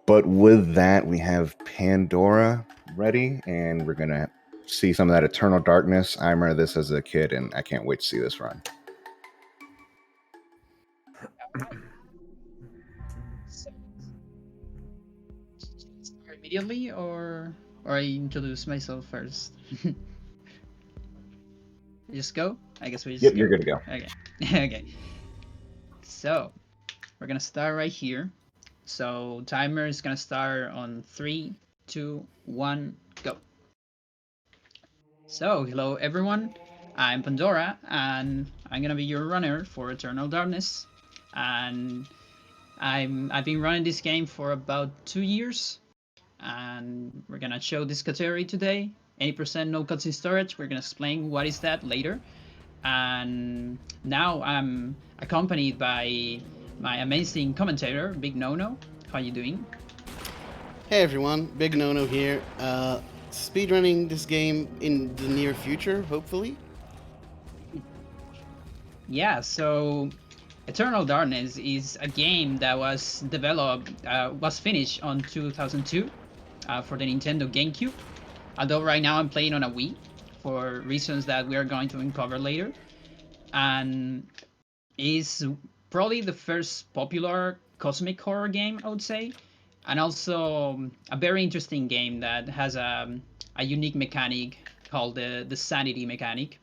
But with that, we have Pandora ready, and we're gonna see some of that Eternal Darkness. I remember this as a kid, and I can't wait to see this run. Alright, so start immediately, or I introduce myself first? Just go. I guess we Yep, just you're go. good to go. Okay. Okay. So we're gonna start right here. So timer is gonna start on 3, 2, 1, go. So hello everyone. I'm Pandora, and I'm gonna be your runner for Eternal Darkness. And I've been running this game for about 2 years, and we're gonna show this category today. 80% no cuts in storage. We're gonna explain what is that later. And now I'm accompanied by my amazing commentator, Big Nono. How you doing? Hey everyone, Big Nono here. Speedrunning this game in the near future, hopefully. Yeah, so Eternal Darkness is a game that was developed, was finished on 2002 for the Nintendo GameCube. Although right now I'm playing on a Wii for reasons that we are going to uncover later, and is probably the first popular cosmic horror game, I would say, and also a very interesting game that has a unique mechanic called the Sanity mechanic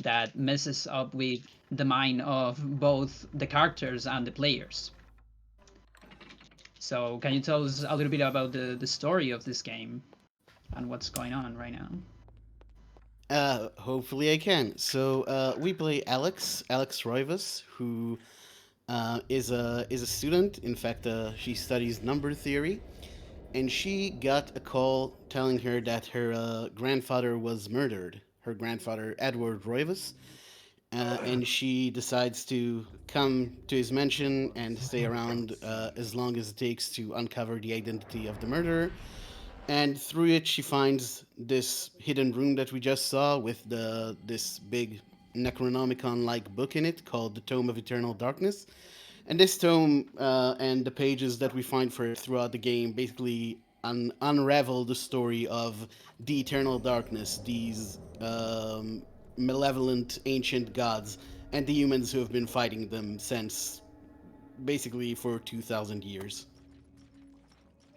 that messes up with the mind of both the characters and the players. So, can you tell us a little bit about the story of this game and what's going on right now? Hopefully I can. So we play Alex Roivas, who is a student. In fact, she studies number theory, and she got a call telling her that her grandfather was murdered. Her grandfather, Edward Roivas, and she decides to come to his mansion and stay around as long as it takes to uncover the identity of the murderer. And through it, she finds this hidden room that we just saw with this big Necronomicon-like book in it called the Tome of Eternal Darkness. And this tome and the pages that we find for it throughout the game basically unravel the story of the Eternal Darkness, these malevolent ancient gods, and the humans who have been fighting them since basically for 2,000 years.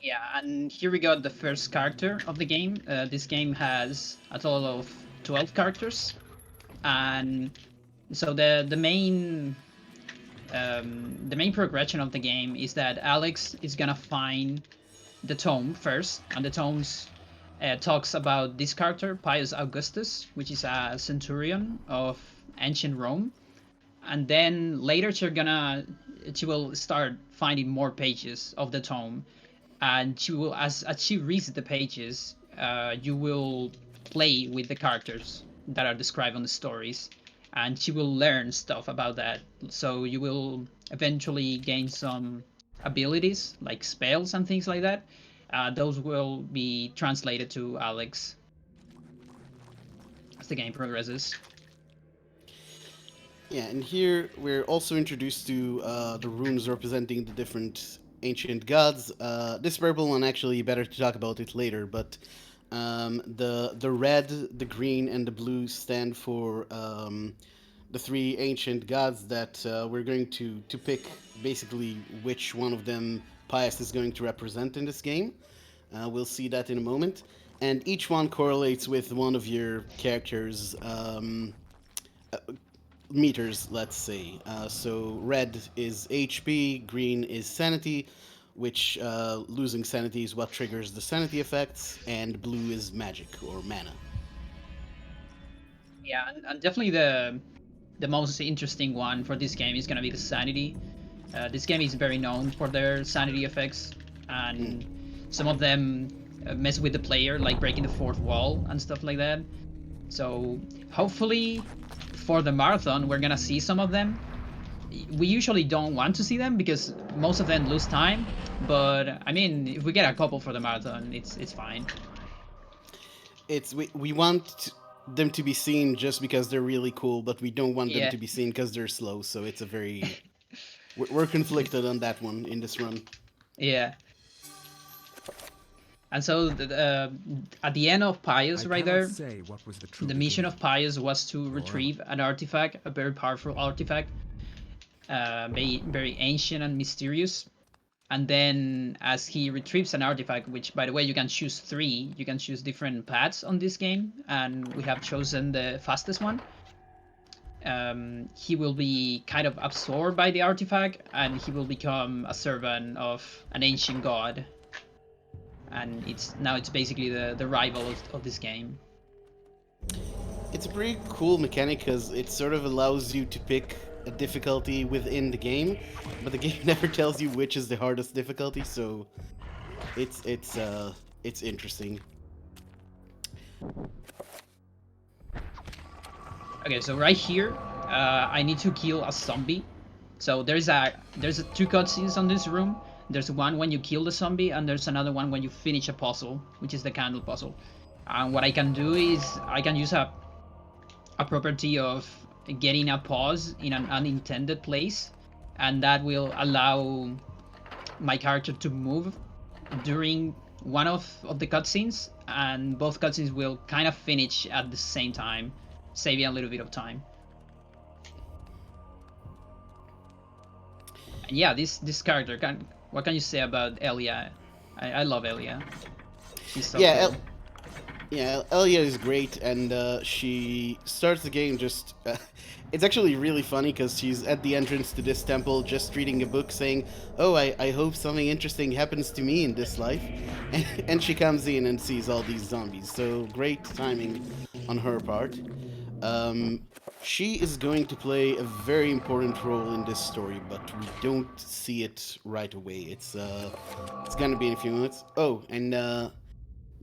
Yeah, and here we got the first character of the game. This game has a total of 12 characters, and so the main progression of the game is that Alex is gonna find the tome first, and the tomes talks about this character, Pius Augustus, which is a centurion of ancient Rome, and then later she will start finding more pages of the tome, and she will as she reads the pages, you will play with the characters that are described on the stories, and she will learn stuff about that. So you will eventually gain some abilities like spells and things like that. Those will be translated to Alex as the game progresses. Yeah, and here we're also introduced to the runes representing the different ancient gods. This purple one actually better to talk about it later, but the red, the green, and the blue stand for the three ancient gods that we're going to pick. Basically, which one of them Pius is going to represent in this game. We'll see that in a moment, and each one correlates with one of your characters' meters, let's say. So red is HP, green is sanity, which losing sanity is what triggers the sanity effects, and blue is magic or mana. Yeah, and definitely the most interesting one for this game is gonna be the sanity. This game is very known for their sanity effects, and Mm. some of them mess with the player, like breaking the fourth wall and stuff like that. So hopefully, for the marathon, we're gonna see some of them. We usually don't want to see them because most of them lose time, but I mean, if we get a couple for the marathon, it's fine. We want them to be seen just because they're really cool, but we don't want them Yeah, to be seen because they're slow. So it's a very we're conflicted on that one in this run. Yeah. And so at the end of Pius, right there, Say what was the the mission of Pius was to retrieve an artifact, a very powerful artifact, very ancient and mysterious. And then as he retrieves an artifact, which by the way you can choose 3, you can choose different paths on this game, and we have chosen the fastest one. He will be kind of absorbed by the artifact, and he will become a servant of an ancient god. And it's basically the rival of this game. It's a pretty cool mechanic because it sort of allows you to pick a difficulty within the game, but the game never tells you which is the hardest difficulty, so it's interesting. Okay, so right here, I need to kill a zombie. So there's 2 cutscenes on this room. There's one when you kill the zombie, and there's another one when you finish a puzzle, which is the candle puzzle. And what I can do is I can use a property of getting a pause in an unintended place, and that will allow my character to move during one of the cutscenes, and both cutscenes will kind of finish at the same time, saving a little bit of time. And yeah, this character, what can you say about Elia? I love Elia. She's so cool. Yeah, Elia is great, and she starts the game just... it's actually really funny because she's at the entrance to this temple just reading a book saying, oh, I hope something interesting happens to me in this life. And she comes in and sees all these zombies, so great timing on her part. She is going to play a very important role in this story, but we don't see it right away. It's gonna be in a few minutes. Oh, and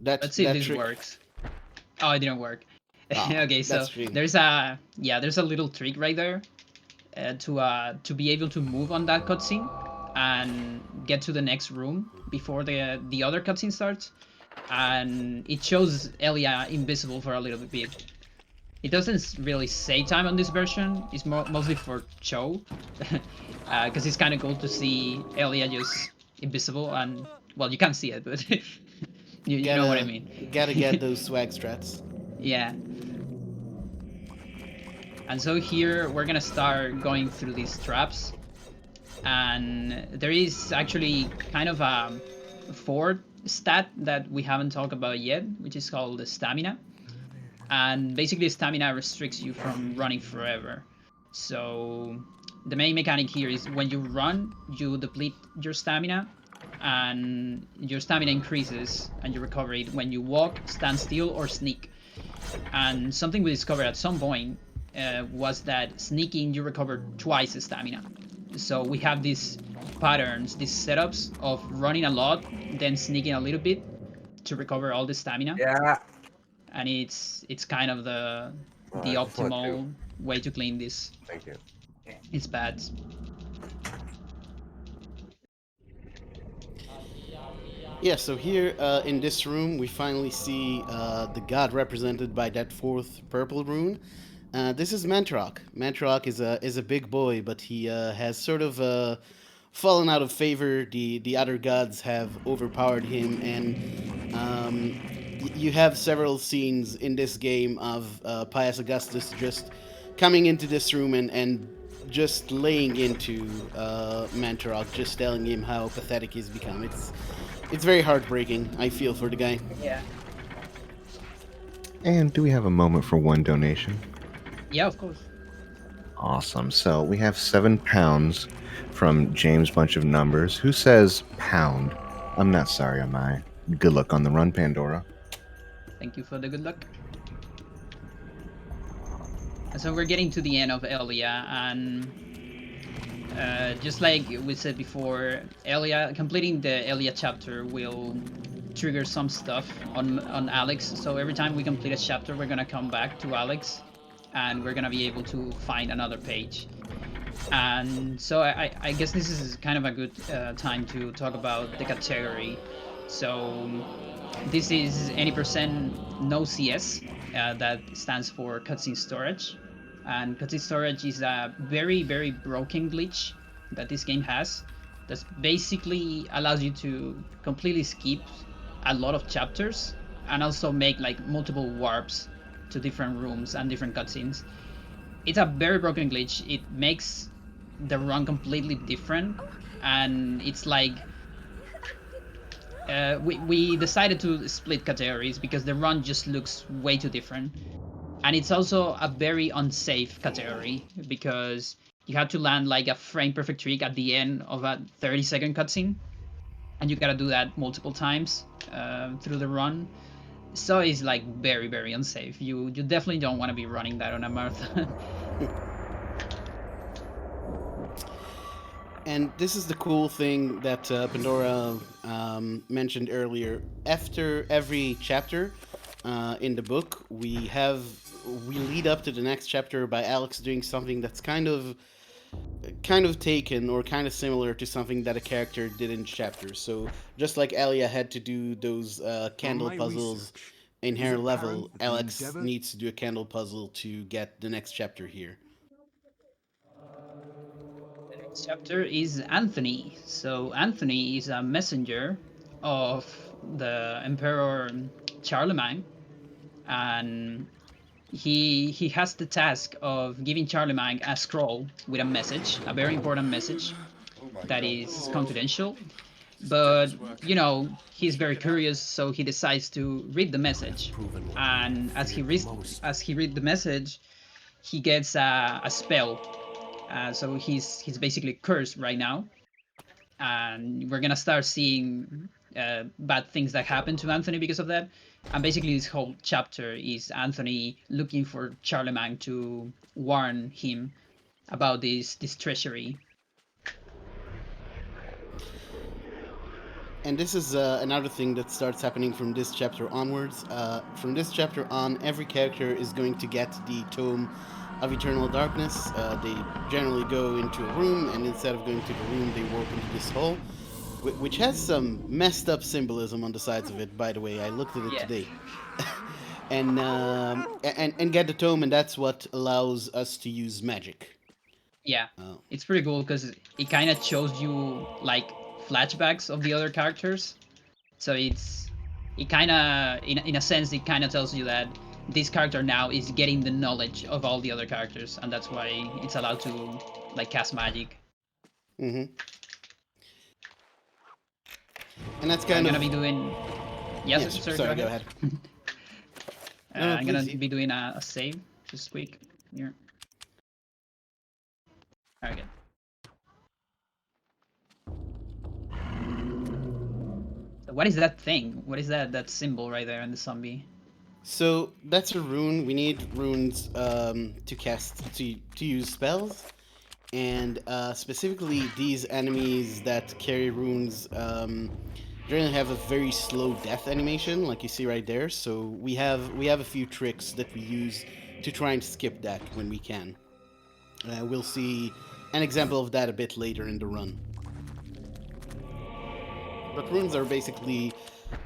Let's see if this works. Oh, it didn't work. Okay, so there's a little trick right there to be able to move on that cutscene and get to the next room before the other cutscene starts, and it shows Elia invisible for a little bit. It doesn't really say time on this version. It's mostly for show, because it's kind of cool to see Elia just invisible, and well, you can't see it, but you know what I mean. Gotta get those swag strats. Yeah. And so here we're gonna start going through these traps, and there is actually kind of a 4th stat that we haven't talked about yet, which is called the stamina. And basically stamina restricts you from running forever. So the main mechanic here is when you run, you deplete your stamina, and your stamina increases and you recover it when you walk, stand still, or sneak. And something we discovered at some point was that sneaking, you recover twice the stamina. So we have these patterns, these setups of running a lot, then sneaking a little bit to recover all the stamina. Yeah. And it's kind of the optimal way to clean this. Thank you. It's bad. Yeah, so here in this room we finally see the god represented by that 4th purple rune. This is Mantrock. Mantrock is a big boy, but he has sort of fallen out of favor. The other gods have overpowered him, and you have several scenes in this game of Pius Augustus just coming into this room and just laying into Mantrock, just telling him how pathetic he's become. It's very heartbreaking. I feel for the guy. Yeah. And do we have a moment for one donation? Yeah, of course. Awesome. So we have £7 from James Bunch of Numbers, who says pound. I'm not sorry, am I? Good luck on the run, Pandora. Thank you for the good luck. And so we're getting to the end of Elia, and just like we said before, completing the Elia chapter will trigger some stuff on Alex. So every time we complete a chapter, we're gonna come back to Alex, and we're gonna be able to find another page. And so I guess this is kind of a good time to talk about the category. So this is any % no CS, that stands for cutscene storage. And cutscene storage is a very broken glitch that this game has, that basically allows you to completely skip a lot of chapters and also make like multiple warps to different rooms and different cutscenes. It's a very broken glitch. It makes the run completely different, and it's like we decided to split categories because the run just looks way too different. And it's also a very unsafe category because you have to land like a frame perfect trick at the end of a 30-second cutscene, and you gotta do that multiple times through the run. So it's like very, very unsafe. You definitely don't want to be running that on a marathon. And this is the cool thing that Pandora mentioned earlier. After every chapter in the book, we lead up to the next chapter by Alex doing something that's kind of taken or kind of similar to something that a character did in chapters. So just like Alia had to do those candle puzzles in her level, Alex needs to do a candle puzzle to get the next chapter here. The next chapter is Anthony. So Anthony is a messenger of the Emperor Charlemagne, and he has the task of giving Charlemagne a scroll with a message, a very important message that is confidential. But he's very curious, so he decides to read the message. And as he read the message, he gets a spell. So he's basically cursed right now, and we're gonna start seeing bad things that happen to Anthony because of that. And basically, this whole chapter is Anthony looking for Charlemagne to warn him about this treachery. And this is another thing that starts happening from this chapter onwards. From this chapter on, every character is going to get the Tome of Eternal Darkness. They generally go into a room, and instead of going to the room, they warp into this hole, which has some messed up symbolism on the sides of it. By the way, I looked at it Yeah. today, and get the tome, and that's what allows us to use magic. Yeah, Oh. it's pretty cool because it kind of shows you like flashbacks of the other characters. So it kind of in a sense it kind of tells you that this character now is getting the knowledge of all the other characters, and that's why it's allowed to like cast magic. Mm-hmm. And that's I'm kind gonna of be doing. Yes, yes. sir, Sorry, go go ahead. ahead. No, I'm gonna please. be doing a save just quick here. Okay. So what is that thing? What is that symbol right there in the zombie? So that's a rune. We need runes to cast to use spells, and specifically these enemies that carry runes generally have a very slow death animation, like you see right there. So we have a few tricks that we use to try and skip that when we can. We'll see an example of that a bit later in the run. But runes are basically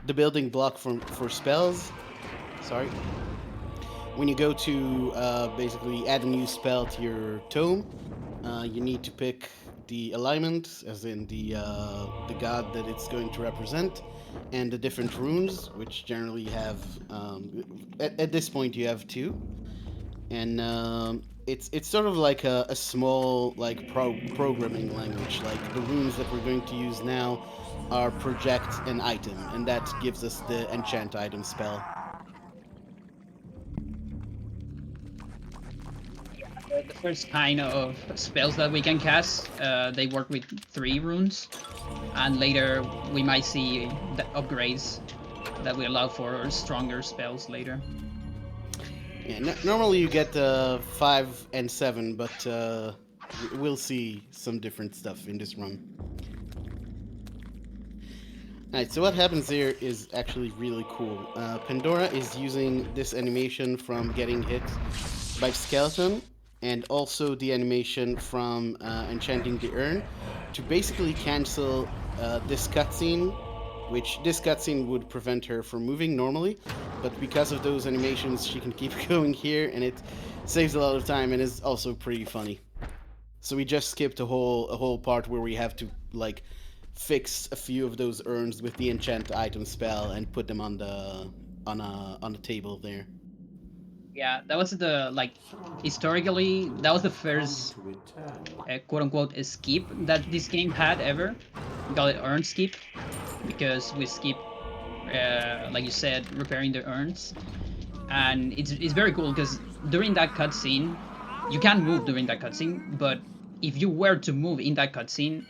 the building block for spells. Sorry. When you go to basically add a new spell to your tome, you need to pick the alignment, as in the god that it's going to represent, and the different runes, which generally have at this point you have two, and it's sort of like a small like programming language. Like the runes that we're going to use now are project an item, and that gives us the enchant item spell. The first kind of spells that we can cast, they work with 3 runes, and later we might see the upgrades that we allow for stronger spells later. Yeah, normally you get 5 and 7, but we'll see some different stuff in this run. Alright, so what happens here is actually really cool. Pandora is using this animation from getting hit by Skeleton, and also the animation from enchanting the urn, to basically cancel this cutscene, which this cutscene would prevent her from moving normally, but because of those animations she can keep going here, and it saves a lot of time and is also pretty funny. So we just skipped a whole part where we have to like fix a few of those urns with the enchant item spell and put them on the table there. Yeah, that was the like historically that was the first quote unquote skip that this game had ever. We call it urn skip because we skip, like you said, repairing the urns, and it's very cool because during that cutscene, you can move during that cutscene, but if you were to move in that cutscene,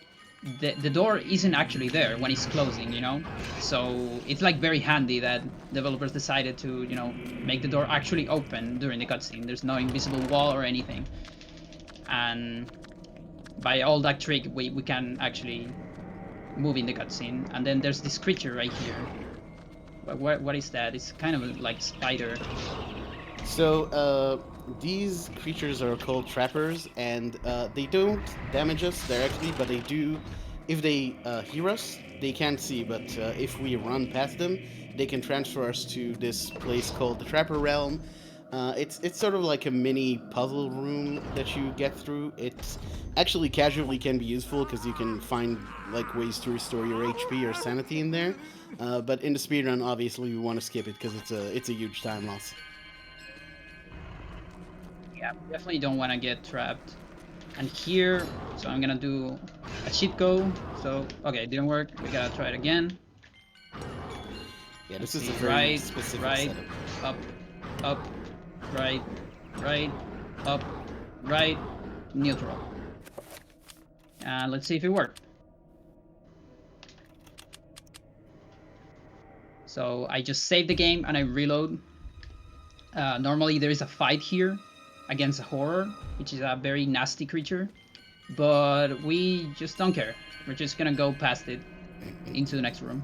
the door isn't actually there when it's closing, you know? So it's like very handy that developers decided to, you know, make the door actually open during the cutscene. There's no invisible wall or anything. And by all that trick, we can actually move in the cutscene. And then there's this creature right here. But what is that? It's kind of like a spider. So these creatures are called trappers, and they don't damage us directly, but they do. If they hear us, they can't see, but if we run past them, they can transfer us to this place called the Trapper Realm. It's sort of like a mini puzzle room that you get through. It's actually casually can be useful because you can find like ways to restore your HP or sanity in there. But in the speedrun, obviously, we want to skip it because it's a huge time loss. Yeah, definitely don't want to get trapped. And here, so I'm gonna do a cheat go. So, okay, it didn't work. We gotta try it again. Yeah, this Let's is a see, very right, specific right, setup. up, right, up, right, neutral. And let's see if it worked. So I just save the game and I reload. Normally there is a fight here against a horror, which is a very nasty creature, but we just don't care. We're just gonna go past it into the next room.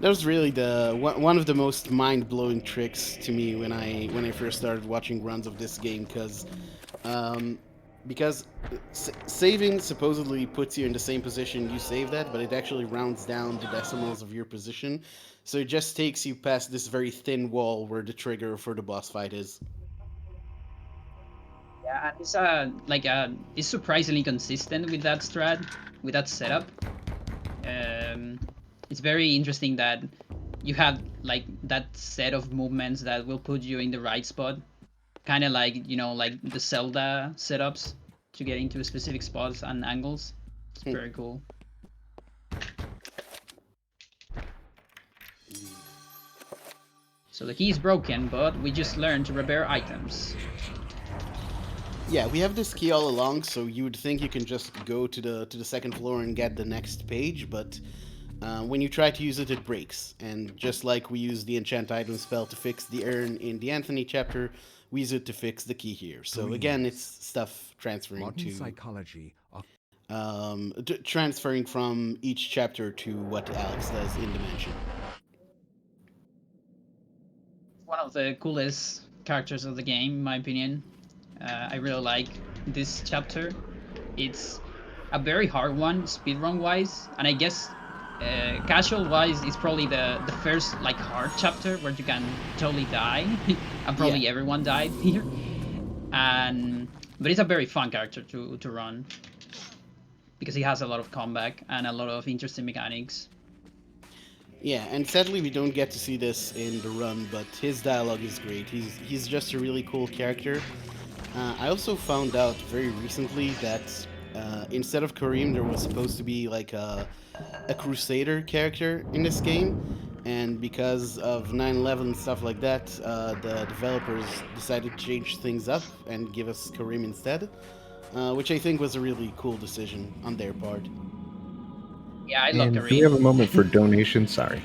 That was really the one of the most mind-blowing tricks to me when I first started watching runs of this game, um, because saving supposedly puts you in the same position you saved at, but it actually rounds down the decimals of your position, so it just takes you past this very thin wall where the trigger for the boss fight is. Yeah, and it's it's surprisingly consistent with that strat, with that setup. Um, it's very interesting that you have like that set of movements that will put you in the right spot, kind of like, you know, like the Zelda setups to get into specific spots and angles. It's very cool. So the key is broken, but we just learned to repair items. Yeah, we have this key all along, so you would think you can just go to the second floor and get the next page, but when you try to use it, it breaks. And just like we use the enchant item spell to fix the urn in the Anthony chapter, we use it to fix the key here. So again, it's stuff transferring Modern to psychology of transferring from each chapter to what Alex does in Dimension. One of the coolest characters of the game, in my opinion. I really like this chapter. It's a very hard one, speedrun wise, and I guess casual wise is probably the first like hard chapter where you can totally die, and probably everyone died here. And but it's a very fun character to run because he has a lot of comeback and a lot of interesting mechanics. Yeah, and sadly we don't get to see this in the run, but his dialogue is great. He's just a really cool character. I also found out very recently that instead of Kareem, there was supposed to be like a Crusader character in this game, and because of 9/11 and stuff like that, the developers decided to change things up and give us Kareem instead, which I think was a really cool decision on their part. Yeah, I love And do we have a Kareem. moment for donations? Sorry.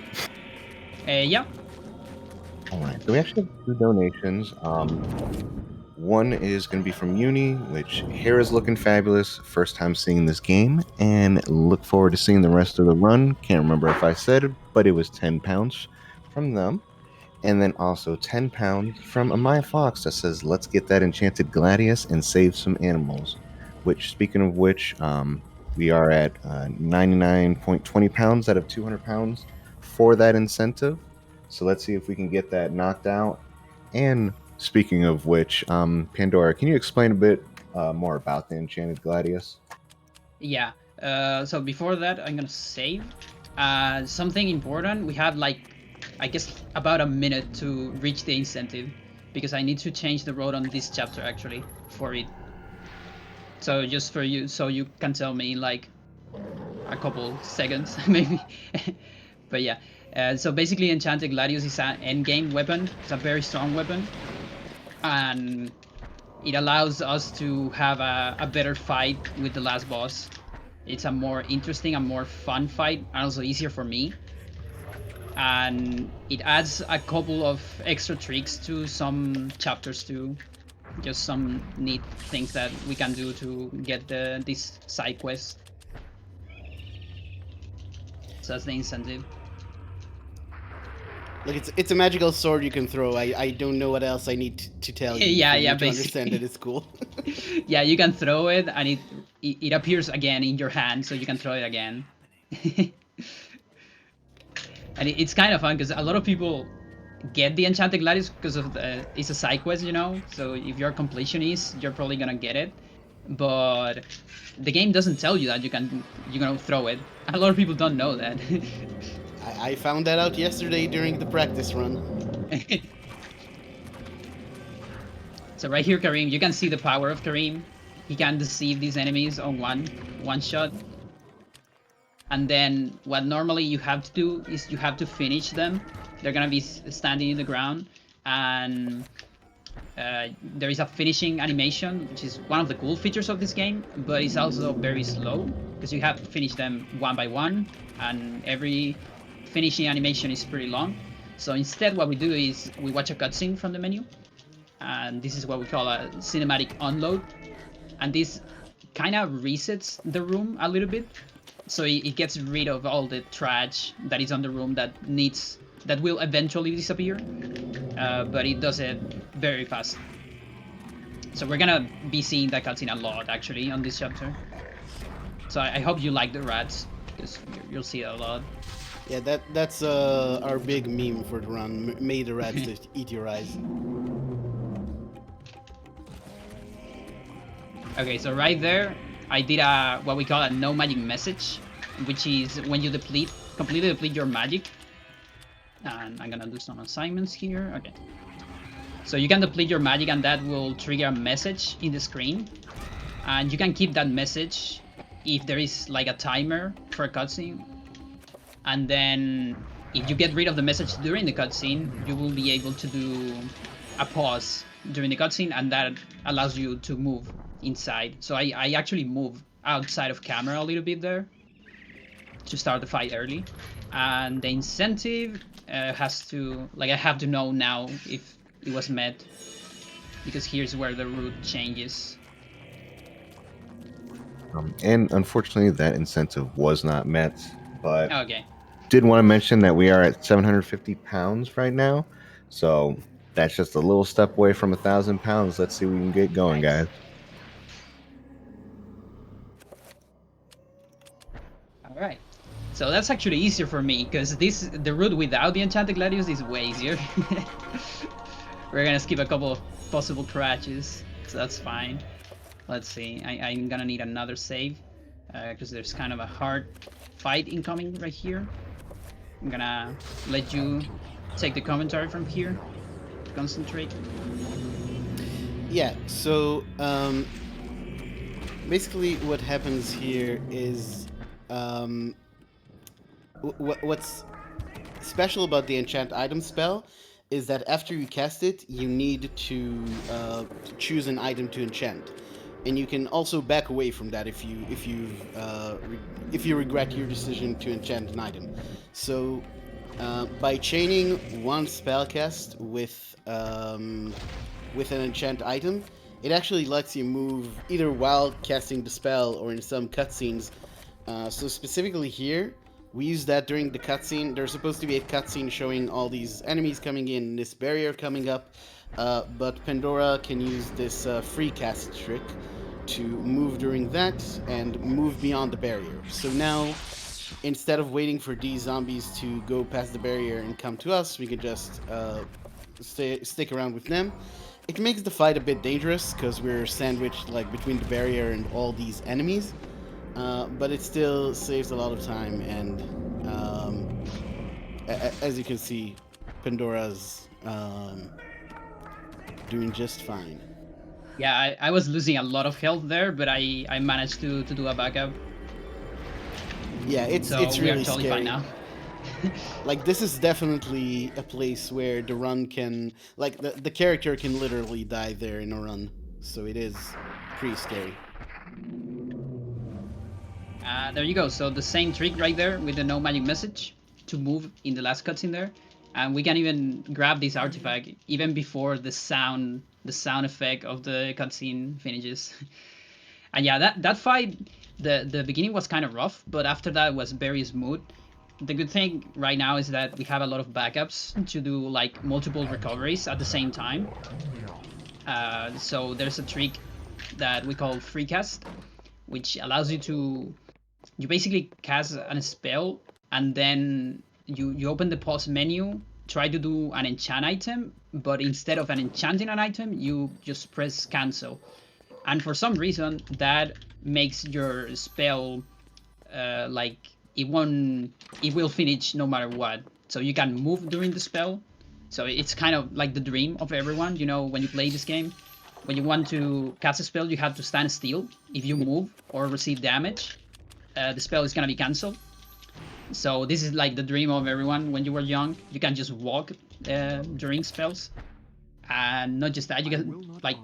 Yeah, All right. So we actually have two donations. One is going to be from Uni, which hair is looking fabulous. First time seeing this game, and look forward to seeing the rest of the run. Can't remember if I said it, but it was £10 from them. And then also £10 from Amaya Fox that says, "Let's get that enchanted gladius and save some animals." Which, speaking of which, we are at 99.20 pounds out of 200 pounds for that incentive. So let's see if we can get that knocked out. And speaking of which, Pandora, can you explain a bit more about the enchanted gladius? yeah. So before that, I'm gonna save. Something important. We have like, I guess, about a minute to reach the incentive, because I need to change the road on this chapter actually for it. So just for you, so you can tell me like a couple seconds maybe. But yeah. So basically, Enchanted Gladius is an endgame weapon. It's a very strong weapon, and it allows us to have a better fight with the last boss. It's a more interesting and more fun fight, and also easier for me. And it adds a couple of extra tricks to some chapters too. Just some neat things that we can do to get this side quest. So that's the incentive. Like it's a magical sword you can throw. I don't know what else I need to tell you Yeah, for yeah, you to understand basically. that it's cool. Yeah, you can throw it, and it appears again in your hand, so you can throw it again. And it's kind of fun because a lot of people get the Enchanted Gladius because of it's a side quest, you know. So if you're a completionist, you're probably gonna get it. But the game doesn't tell you that you're gonna throw it. A lot of people don't know that. I found that out yesterday during the practice run. So right here, Karim, you can see the power of Karim. He can deceive these enemies on one shot. And then what normally you have to do is you have to finish them. They're gonna be standing in the ground, and there is a finishing animation, which is one of the cool features of this game, but it's also very slow because you have to finish them one by one, and every finishing animation is pretty long. So instead, what we do is we watch a cutscene from the menu, and this is what we call a cinematic unload, and this kind of resets the room a little bit, so it gets rid of all the trash that is on the room that will eventually disappear, but it does it very fast. So we're gonna be seeing that cutscene a lot actually on this chapter. So I hope you like the rats, because you'll see it a lot. Yeah, that's our big meme for the run. May the rats just eat your eyes. Okay, so right there, I did a what we call a no magic message, which is when you completely deplete your magic. And I'm gonna do some assignments here. Okay. So you can deplete your magic, and that will trigger a message in the screen. And you can keep that message if there is like a timer for a cutscene. And then if you get rid of the message during the cutscene, you will be able to do a pause during the cutscene, and that allows you to move inside. So I actually move outside of camera a little bit there to start the fight early. And the incentive has to, like, I have to know now if it was met, because here's where the route changes. And unfortunately, that incentive was not met. But Okay. did want to mention that we are at 750 pounds right now. So that's just a little step away from 1,000 pounds. Let's see if we can get going, Nice. guys. All right. So that's actually easier for me, because the route without the Enchanted Gladius is way easier. We're gonna skip a couple of possible crashes, so that's fine. Let's see. I'm gonna need another save, because there's kind of a hard fight incoming right here. I'm gonna let you take the commentary from here. Concentrate. Yeah. So basically, what happens here is what's special about the enchant item spell is that after you cast it, you need to choose an item to enchant, and you can also back away from that if you regret your decision to enchant an item. So by chaining one spell cast with an enchant item, it actually lets you move either while casting the spell or in some cutscenes. So specifically here, we use that during the cutscene. There's supposed to be a cutscene showing all these enemies coming in, this barrier coming up, but Pandora can use this free cast trick to move during that and move beyond the barrier. So now, instead of waiting for these zombies to go past the barrier and come to us, we can just stick around with them. It makes the fight a bit dangerous because we're sandwiched like between the barrier and all these enemies. but it still saves a lot of time, and as you can see, Pandora's doing just fine. Yeah, I was losing a lot of health there, but I managed to do a backup, Yeah, so it's we are really totally fine scary. now. Like, this is definitely a place where the run can, like, the character can literally die there in a run, so it is pretty scary. There you go. So the same trick right there with the no magic message to move in the last cutscene there, and we can even grab this artifact even before the sound effect of the cutscene finishes. And yeah, that fight, the beginning was kind of rough, but after that was very smooth. The good thing right now is that we have a lot of backups to do like multiple recoveries at the same time. So there's a trick that we call free cast, which allows you to basically cast a spell and then you open the pause menu, try to do an enchant item, but instead of an enchanting an item, you just press cancel. And for some reason, that makes your spell like it will finish no matter what. So you can move during the spell. So it's kind of like the dream of everyone. You know, when you play this game, when you want to cast a spell, you have to stand still. If you move or receive damage, the spell is gonna be cancelled. So this is like the dream of everyone when you were young. You can just walk during spells, and not just that, you can like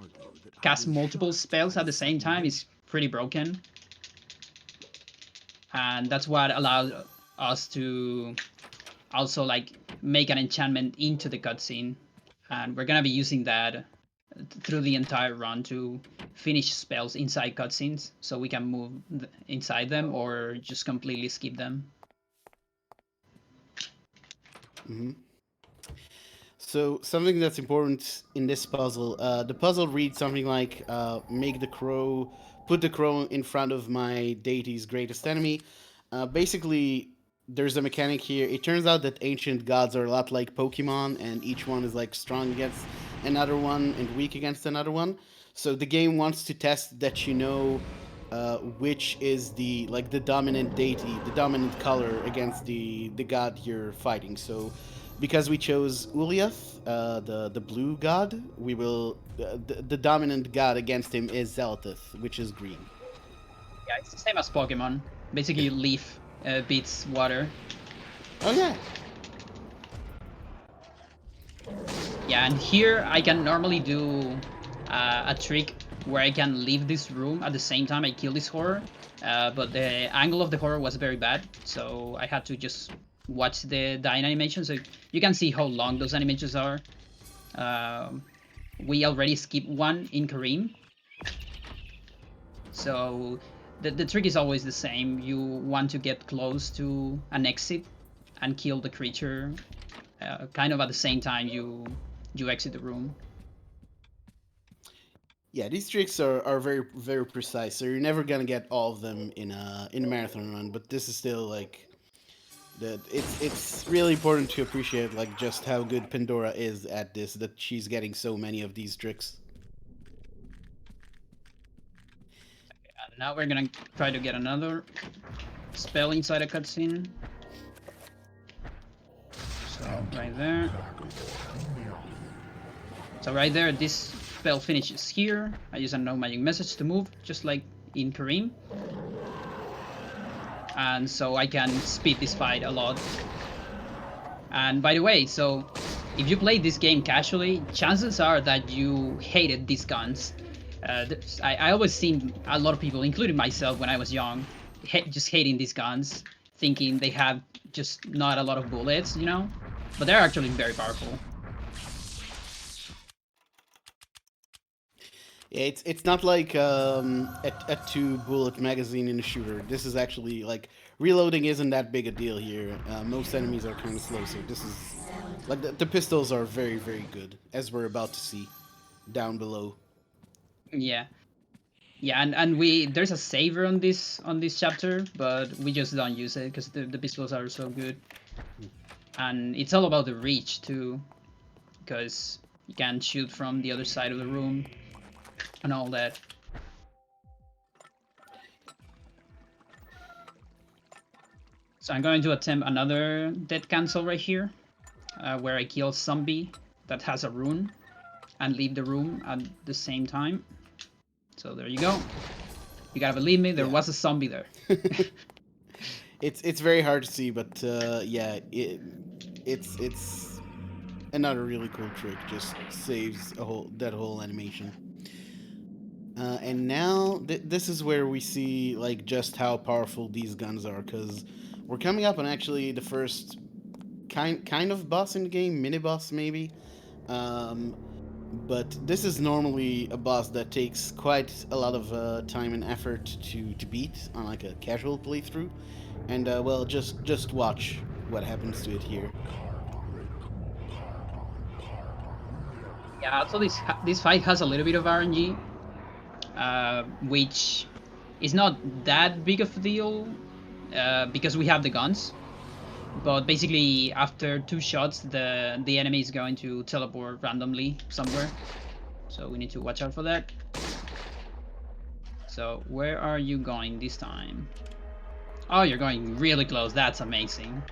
cast multiple spells at the same time. It's pretty broken, and that's what allows us to also like make an enchantment into the cutscene, and we're gonna be using that through the entire run to finish spells inside cutscenes, so we can move inside them or just completely skip them. Hmm. So something that's important in this puzzle, the puzzle reads something like, "Make the crow, put the crow in front of my deity's greatest enemy." Basically, there's a mechanic here. It turns out that ancient gods are a lot like Pokemon, and each one is like strong against another one and weak against another one. So the game wants to test that you know which is the like the dominant deity, the dominant color against the god you're fighting. So because we chose Uliath, the blue god, we will the dominant god against him is Zeltith, which is green. Yeah, it's the same as Pokemon. Basically, leaf beats water. Oh yeah. Yeah, and here I can normally do a trick where I can leave this room at the same time I kill this horror, but the angle of the horror was very bad, so I had to just watch the dying animation, so you can see how long those animations are. Um, we already skipped one in Kareem, so the trick is always the same. You want to get close to an exit and kill the creature kind of at the same time you exit the room. Yeah, these tricks are very very precise. So you're never gonna get all of them in a marathon run, but this is still like that. It's really important to appreciate like just how good Pandora is at this. That she's getting so many of these tricks. And now we're gonna try to get another spell inside a cutscene. So right there. So right there, this spell finishes here. I use a no magic message to move, just like in Kareem. And so I can speed this fight a lot. And by the way, so if you play this game casually, chances are that you hated these guns. I always seen a lot of people, including myself when I was young, just hating these guns, thinking they have just not a lot of bullets, you know? But they're actually very powerful. Yeah, it's not like a two bullet magazine in a shooter. This is actually like reloading isn't that big a deal here. Most enemies are kind of slow, so this is like the pistols are very very good, as we're about to see down below. Yeah. Yeah, and we there's a saver on this chapter, but we just don't use it because the pistols are so good. And it's all about the reach too, because you can shoot from the other side of the room and all that. So I'm going to attempt another death cancel right here, where I kill zombie that has a rune and leave the room at the same time. So there you go. You gotta believe me, there Yeah. was a zombie there. It's very hard to see, but yeah, it's another really cool trick. Just saves that whole animation. And now this is where we see like just how powerful these guns are, because we're coming up on actually the first kind of boss in the game, mini boss maybe. Um, but this is normally a boss that takes quite a lot of time and effort to beat on like a casual playthrough, and well, just watch what happens to it here. Yeah, also this fight has a little bit of RNG, which is not that big of a deal because we have the guns. But basically, after 2 shots, the enemy is going to teleport randomly somewhere. So we need to watch out for that. So where are you going this time? Oh, you're going really close. That's amazing.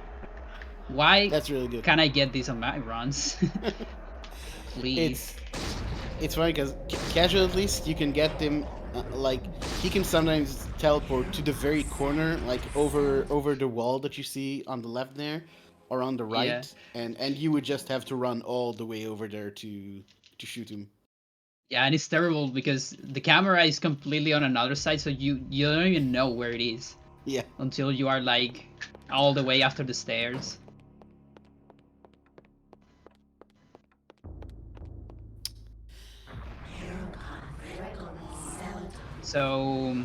Why That's really good. can I get this on my runs? Please. It's funny because casual at least you can get them like he can sometimes teleport to the very corner, like over the wall that you see on the left there, or on the Yeah. right, and you would just have to run all the way over there to shoot him. Yeah, and it's terrible because the camera is completely on another side, so you don't even know where it is Yeah. until you are like all the way after the stairs. So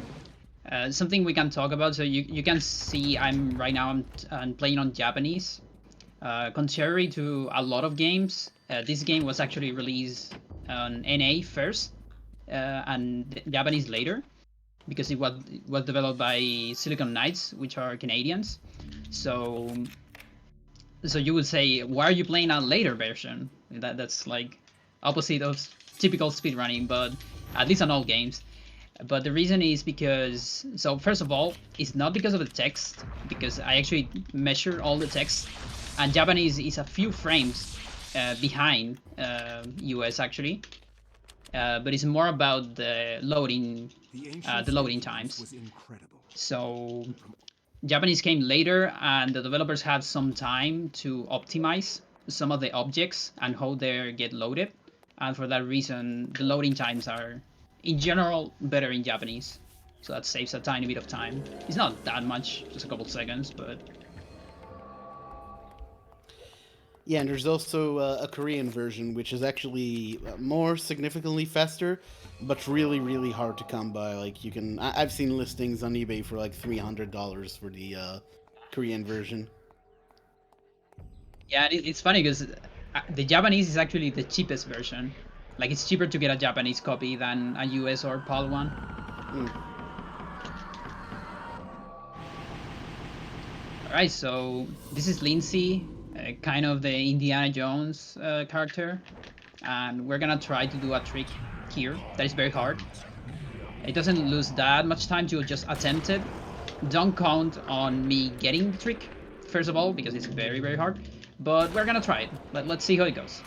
something we can talk about. So you can see right now I'm playing on Japanese. Contrary to a lot of games, this game was actually released on NA first and Japanese later, because it was developed by Silicon Knights, which are Canadians. So you would say, why are you playing a later version? That's like opposite of typical speedrunning, but at least on all games. But the reason is because, so first of all, it's not because of the text, because I actually measure all the text, and Japanese is a few frames behind US actually, but it's more about the loading times. So Japanese came later, and the developers had some time to optimize some of the objects and how they get loaded, and for that reason, the loading times are, in general, better in Japanese. So that saves a tiny bit of time. It's not that much, just a couple seconds, but Yeah, and there's also a Korean version, which is actually more significantly faster, but really, really hard to come by. Like you can, I've seen listings on eBay for like $300 for the Korean version. yeah, it's funny because the Japanese is actually the cheapest version. Like it's cheaper to get a Japanese copy than a US or PAL one. Mm. Alright, so this is Lindsay, kind of the Indiana Jones character, and we're gonna try to do a trick here that is very hard. It doesn't lose that much time to just attempt it. Don't count on me getting the trick, first of all, because it's very, very hard, but we're gonna try it. Let's see how it goes.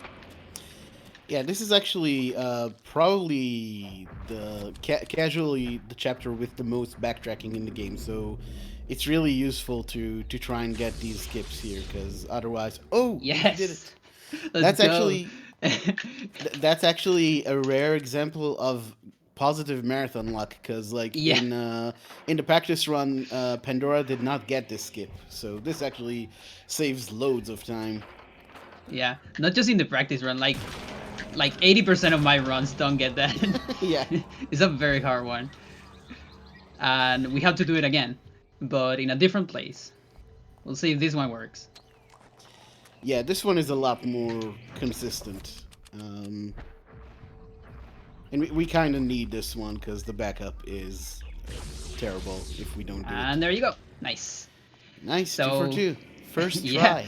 Yeah, this is actually probably the casually the chapter with the most backtracking in the game. So it's really useful to try and get these skips here, because otherwise, oh, you did Yes! it. Let's That's go! actually that's actually a rare example of positive marathon luck, because like Yeah. in the practice run, Pandora did not get this skip, so this actually saves loads of time. Yeah, not just in the practice run, like 80% of my runs don't get that. Yeah. It's a very hard one. And we have to do it again, but in a different place. We'll see if this one works. Yeah, this one is a lot more consistent. And we kind of need this one because the backup is terrible if we don't do And it. there you go. Nice. Nice, So, 2 for 2. First yeah. try.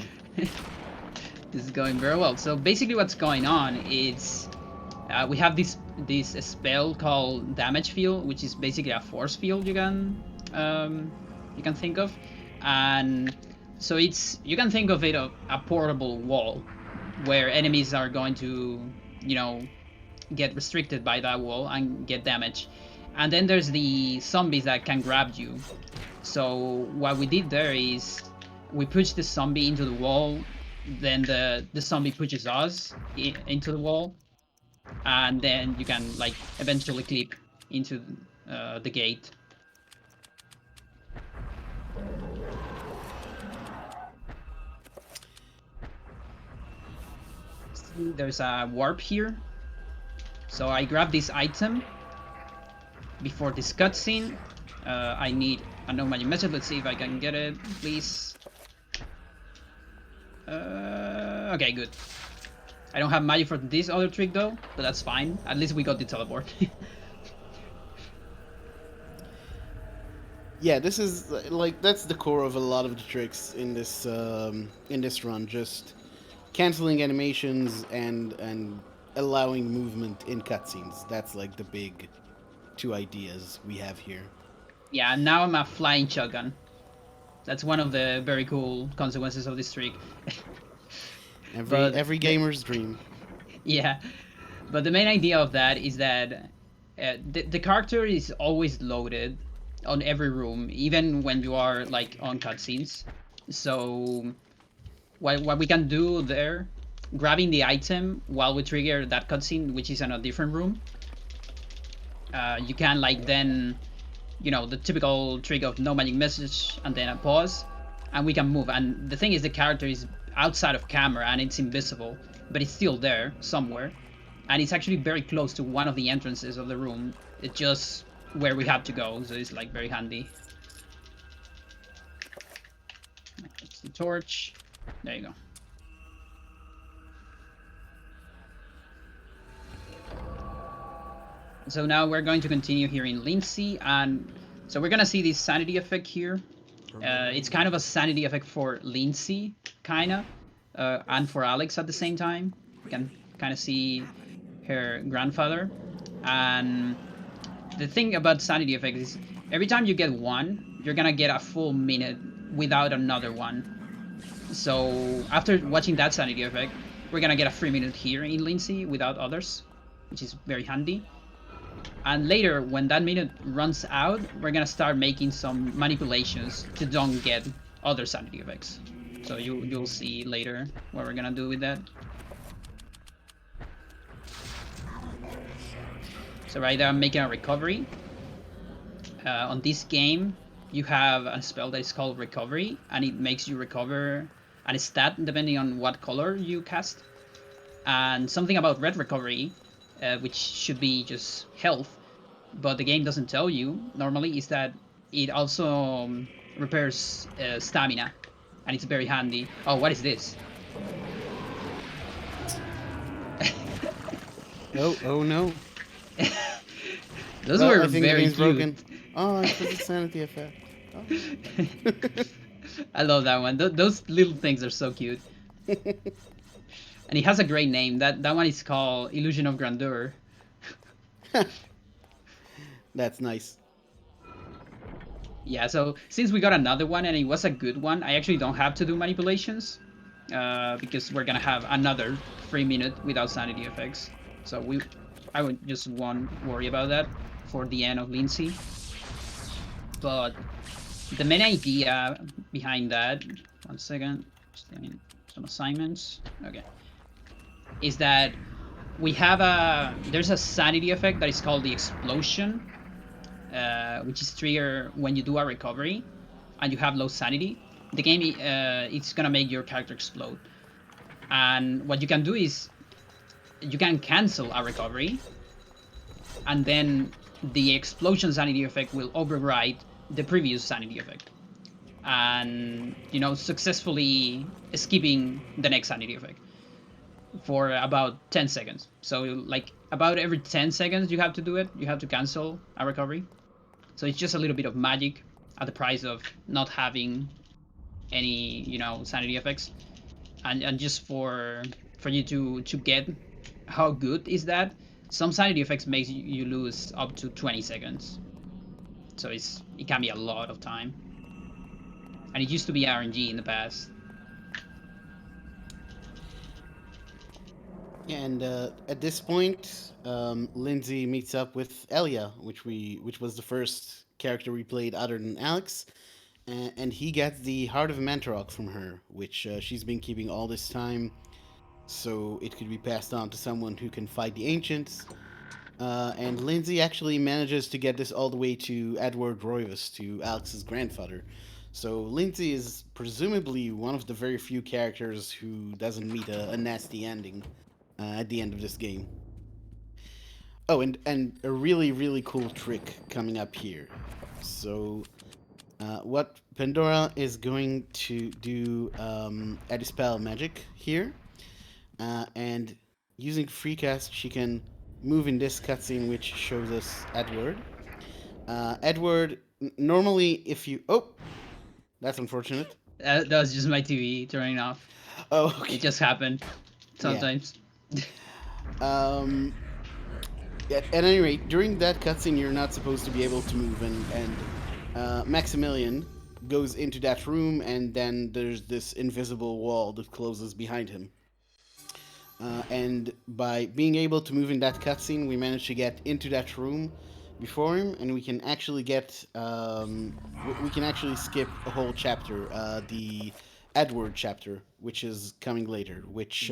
This is going very well. So basically what's going on is we have this spell called damage field, which is basically a force field you can think of, and so you can think of it as a portable wall where enemies are going to, you know, get restricted by that wall and get damaged. And then there's the zombies that can grab you. So what we did there is we push the zombie into the wall, then the zombie pushes us into the wall, and then you can like eventually clip into the gate. See, there's a warp here. So I grab this item before this cutscene. I need a no magic message. Let's see if I can get it, please. Okay, good. I don't have magic for this other trick though, but that's fine. At least we got the teleport. Yeah, this is like that's the core of a lot of the tricks in this run. Just canceling animations and allowing movement in cutscenes. That's like the big two ideas we have here. Yeah, now I'm a flying shotgun. That's one of the very cool consequences of this trick. Every gamer's dream. Yeah, but the main idea of that is that the character is always loaded on every room, even when you are like on cutscenes. So what we can do there, grabbing the item while we trigger that cutscene, which is in a different room, you can like then, you know, the typical trick of no magic message and then a pause, and we can move. And the thing is, the character is outside of camera and it's invisible, but it's still there somewhere, and it's actually very close to one of the entrances of the room. It's just where we have to go, so it's like very handy. It's the torch. There you go. So now we're going to continue here in Lindsay, and so we're gonna see this sanity effect here. It's kind of a sanity effect for Lindsay, kinda, and for Alex at the same time. You can kind of see her grandfather. And the thing about sanity effect is every time you get one, you're gonna get a full minute without another one. So after watching that sanity effect, we're gonna get a free minute here in Lindsay without others, which is very handy. And later, when that minute runs out, we're gonna start making some manipulations to don't get other sanity effects. So you'll see later what we're gonna do with that. So right there, I'm making a recovery. On this game, you have a spell that is called Recovery, and it makes you recover a stat depending on what color you cast. And something about Red Recovery, which should be just health, but the game doesn't tell you normally, is that it also repairs stamina, and it's very handy. Oh, what is this? Oh no. Those Well, were I think very the game's cute. broken. Oh, it's the sanity effect. Oh. I love that one. Those little things are so cute. And it has a great name. That one is called Illusion of Grandeur. That's nice. Yeah, so since we got another one and it was a good one, I actually don't have to do manipulations, because we're gonna have another 3 minute without sanity effects. So I would just won't worry about that for the end of Lindsay. But the main idea behind that, one second, just doing some assignments. Okay, is that we have there's a sanity effect that is called the explosion, which is triggered when you do a recovery and you have low sanity. The game it's gonna make your character explode, and what you can do is you can cancel a recovery, and then the explosion sanity effect will override the previous sanity effect, and you know, successfully skipping the next sanity effect for about 10 seconds. So like about every 10 seconds you have to do it, you have to cancel a recovery. So it's just a little bit of magic at the price of not having any, you know, sanity effects. And just for you to get how good is that, some sanity effects makes you lose up to 20 seconds. So it can be a lot of time. and it used to be RNG in the past. And at this point, Lindsay meets up with Elia, which was the first character we played other than Alex, and he gets the Heart of Mantarok from her, which she's been keeping all this time, so it could be passed on to someone who can fight the ancients. And Lindsay actually manages to get this all the way to Edward Roivas, to Alex's grandfather. So Lindsay is presumably one of the very few characters who doesn't meet a nasty ending at the end of this game. Oh, and a really cool trick coming up here. So what Pandora is going to do a dispel magic here, and using freecast, she can move in this cutscene, which shows us Edward. Edward, normally if you that's unfortunate. That was just my TV turning off. Oh, okay. It just happened Yeah. sometimes. At any rate, during that cutscene, you're not supposed to be able to move, and Maximilian goes into that room, and then there's this invisible wall that closes behind him. And by being able to move in that cutscene, we managed to get into that room before him, and we can actually get we can actually skip a whole chapter, the Edward chapter, which is coming later, which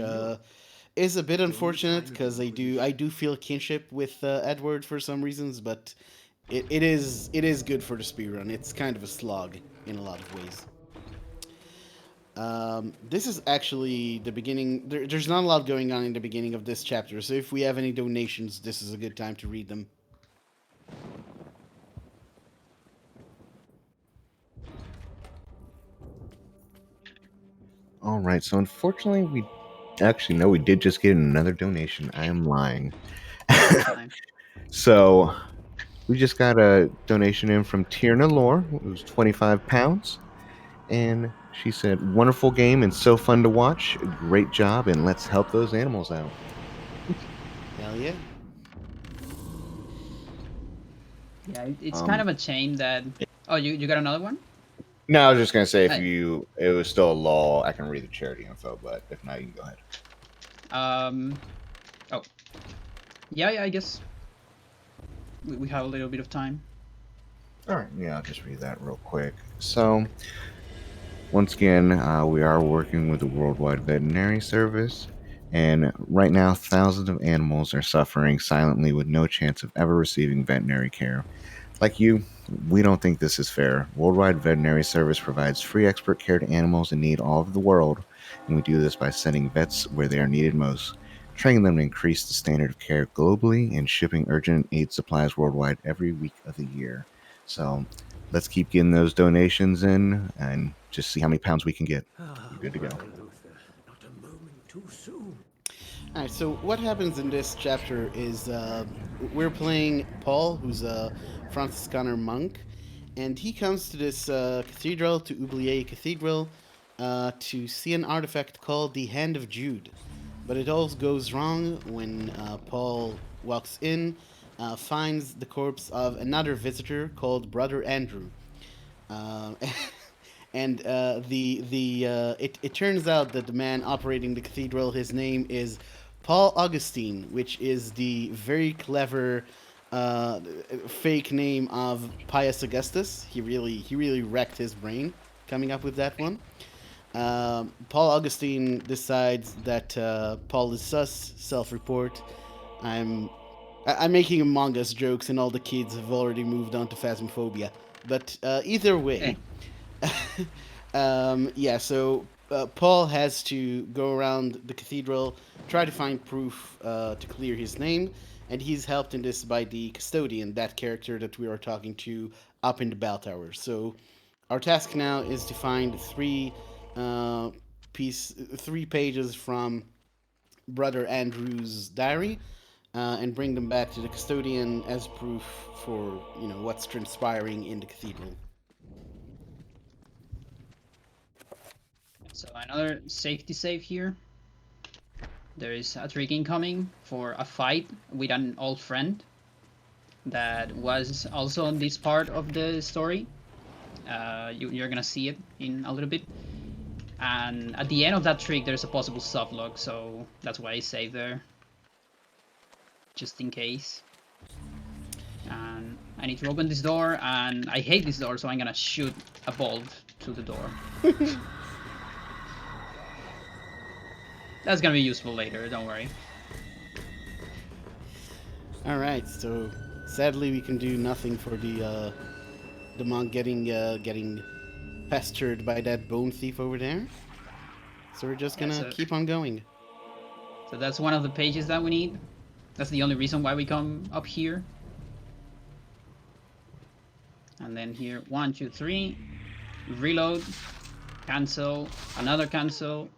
is a bit unfortunate because I do feel kinship with Edward for some reasons, but it is good for the speedrun. It's kind of a slog in a lot of ways. This is actually the beginning. There's not a lot going on in the beginning of this chapter, so if we have any donations, this is a good time to read them. All right. So unfortunately, we actually no, we did just get another donation. I am lying. So we just got a donation in from Tierna Lore. It was £25, and she said, "Wonderful game and so fun to watch. Great job, and let's help those animals out." Hell yeah. Yeah, it's kind of a shame that. Oh, you got another one? No, I was just gonna say if Hey. it was still a lull, I can read the charity info, but if not, you can go ahead. Oh. Yeah, I guess we have a little bit of time. All right, yeah, I'll just read that real quick. So, once again, we are working with the Worldwide Veterinary Service, and right now, thousands of animals are suffering silently with no chance of ever receiving veterinary care. Like you, we don't think this is fair. Worldwide Veterinary Service provides free expert care to animals in need all over the world, and we do this by sending vets where they are needed most, training them to increase the standard of care globally, and shipping urgent aid supplies worldwide every week of the year. So let's keep getting those donations in and just see how many pounds we can get. We're good to go. Not a moment too soon. All right. So what happens in this chapter is we're playing Paul, who's a Franciscaner monk, and he comes to this cathedral, to Oublier Cathedral, to see an artifact called the Hand of Jude. But it all goes wrong when Paul walks in, finds the corpse of another visitor called Brother Andrew. Uh, and it turns out that the man operating the cathedral, his name is Paul Augustine, which is the very clever fake name of Pius Augustus. He really wrecked his brain coming up with that one. Paul Augustine decides that Paul is sus. Self-report. I'm making Among Us jokes, and all the kids have already moved on to Phasmophobia. But either way, yeah. So Paul has to go around the cathedral, try to find proof to clear his name, and he's helped in this by the custodian, that character that we are talking to up in the bell tower. So our task now is to find three pages from Brother Andrew's diary, and bring them back to the custodian as proof for what's transpiring in the cathedral. So another safety save here. There is a trick incoming for a fight with an old friend that was also on this part of the story. You're gonna see it in a little bit. And at the end of that trick, there's a possible soft lock, so that's why I saved there, just in case. And I need to open this door, and I hate this door, so I'm gonna shoot a bolt to the door. That's gonna be useful later, don't worry. All right, so sadly we can do nothing for the monk getting pestered by that bone thief over there. So we're just gonna keep on going. So that's one of the pages that we need. That's the only reason why we come up here. And then here, 1, 2, 3, reload, cancel, another cancel.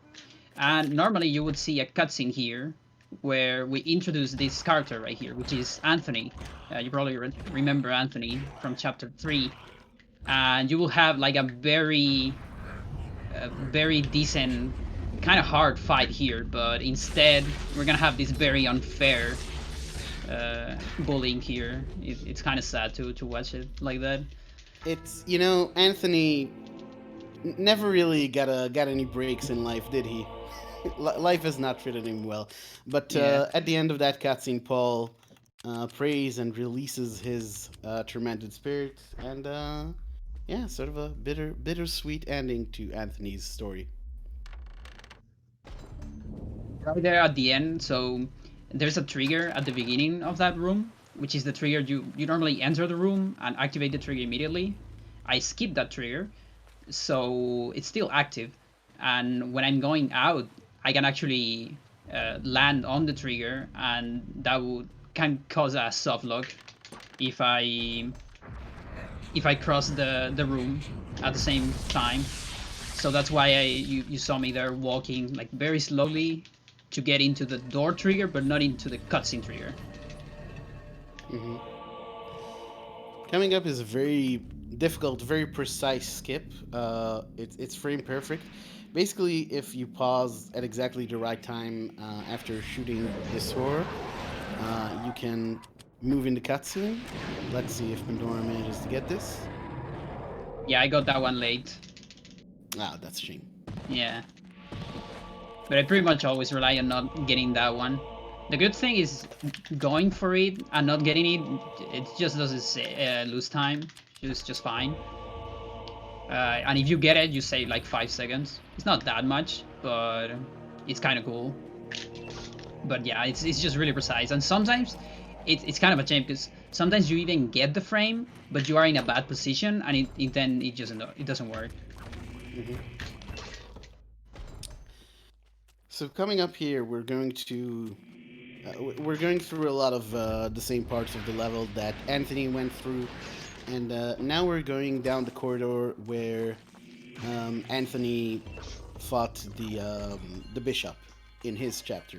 And normally you would see a cutscene here where we introduce this character right here, which is Anthony. You probably remember Anthony from chapter 3. And you will have like a very decent, kind of hard fight here, but instead we're gonna have this very unfair bullying here. It's kind of sad to watch it like that. It's, you know, Anthony never really got any breaks in life, did he? Life has not treated him well. But at the end of that cutscene, Paul prays and releases his tormented spirit, and yeah, sort of a bittersweet ending to Anthony's story. Right there at the end, so there's a trigger at the beginning of that room, which is the trigger you normally enter the room and activate the trigger immediately. I skipped that trigger, so it's still active, and when I'm going out, I can actually land on the trigger, and that can cause a soft lock if I cross the room at the same time. So that's why you saw me there walking like very slowly to get into the door trigger, but not into the cutscene trigger. Mm-hmm. Coming up is a very difficult, very precise skip. It's frame perfect. Basically, if you pause at exactly the right time after shooting the sword, you can move in the cutscene. Let's see if Pandora manages to get this. Yeah, I got that one late. Ah, that's a shame. Yeah. But I pretty much always rely on not getting that one. The good thing is going for it and not getting it just doesn't lose time. It's just fine. And if you get it, you save like 5 seconds. It's not that much, but it's kind of cool. But yeah, it's just really precise. And sometimes it's kind of a shame because sometimes you even get the frame, but you are in a bad position, and then it doesn't work. Mm-hmm. So coming up here, we're going to we're going through a lot of the same parts of the level that Anthony went through, and now we're going down the corridor where Anthony fought the bishop in his chapter.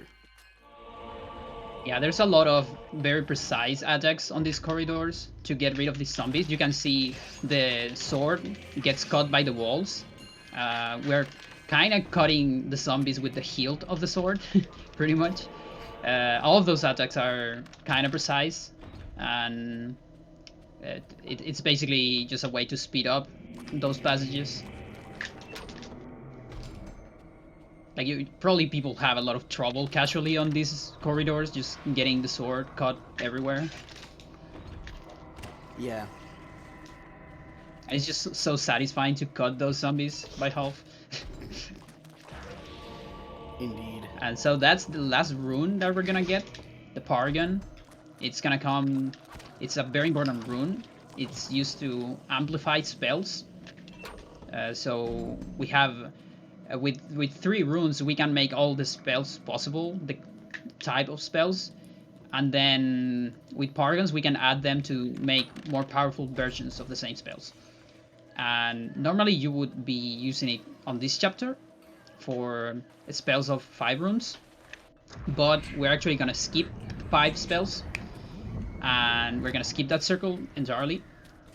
Yeah, there's a lot of very precise attacks on these corridors to get rid of these zombies. You can see the sword gets cut by the walls. We're kind of cutting the zombies with the hilt of the sword, pretty much. All of those attacks are kind of precise, and it's basically just a way to speed up those passages. Like, probably people have a lot of trouble casually on these corridors, just getting the sword cut everywhere. Yeah. And it's just so satisfying to cut those zombies by half. Indeed. And so that's the last rune that we're gonna get, the Paragon. It's gonna come. It's a very important rune. It's used to amplify spells. So we have. With 3 runes, we can make all the spells possible, the type of spells, and then with paragons we can add them to make more powerful versions of the same spells. And normally you would be using it on this chapter for spells of 5 runes, but we're actually gonna skip 5 spells, and we're gonna skip that circle entirely.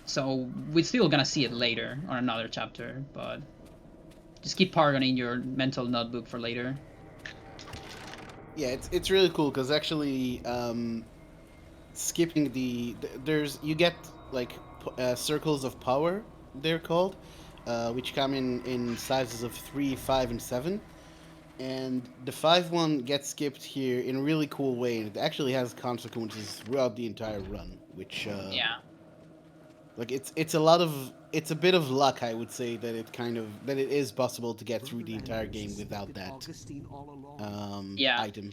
So we're still gonna see it later on another chapter, but just keep Paragon in your mental notebook for later. Yeah, it's really cool because actually skipping there's you get like circles of power they're called, which come in sizes of 3, 5, and 7. And the 5 one gets skipped here in a really cool way, and it actually has consequences throughout the entire run, which Yeah. like it's a bit of luck, I would say, that it is possible to get through the entire game without that Yeah. item.